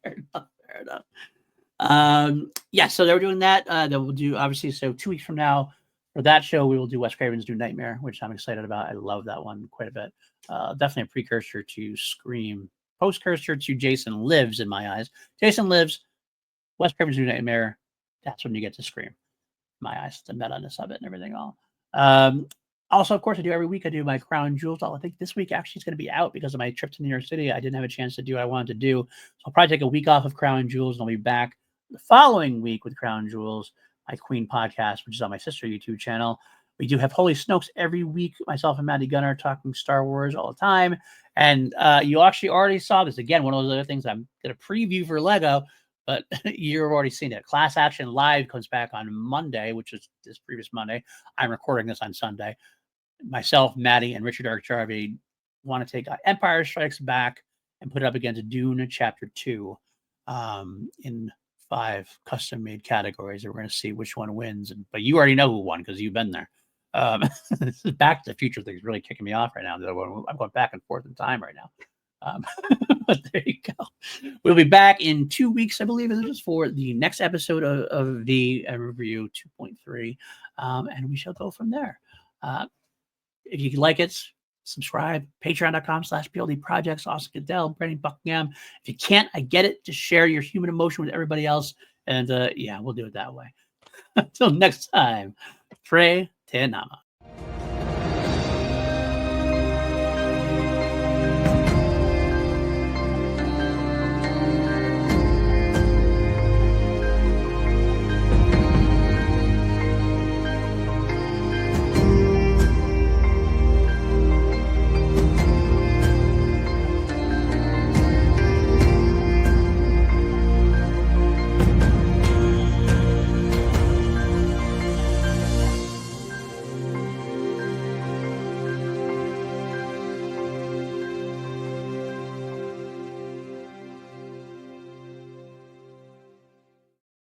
Fair enough. Fair enough. Yeah, so they're doing that. Then we'll do, obviously, so 2 weeks from now for that show, we will do Wes Craven's New Nightmare, which I'm excited about. I love that one quite a bit. Definitely a precursor to Scream, postcursor to Jason Lives in my eyes. Jason Lives, Wes Craven's New Nightmare. That's when you get to Scream. My eyes, the meta-ness of it and everything all. Also, of course, I do every week. I do my Crown Jewels. I think this week actually is going to be out because of my trip to New York City. I didn't have a chance to do what I wanted to do. So I'll probably take a week off of Crown Jewels and I'll be back the following week with Crown Jewels, my Queen podcast, which is on my sister YouTube channel. We do have Holy Snokes every week. Myself and Maddie Gunner talking Star Wars all the time. And you actually already saw this. Again, one of those other things I'm going to preview for Lego, but you've already seen it. Class Action Live comes back on Monday, which is this previous Monday. I'm recording this on Sunday. Myself, Maddie, and Richard Archarvey want to take Empire Strikes Back and put it up against Dune Chapter 2 in 5 custom-made categories. We're going to see which one wins. But you already know who won because you've been there. This is Back to the Future thing is really kicking me off right now. I'm going back and forth in time right now. But there you go. We'll be back in 2 weeks, I believe, it is for the next episode of the review 2.3, and we shall go from there. If you like it, subscribe. Patreon.com/PLD Projects. Austin Goodell, Brandon Buckingham. If you can't, I get it. Just share your human emotion with everybody else, and yeah, we'll do it that way. Until next time, Pray Te Nama.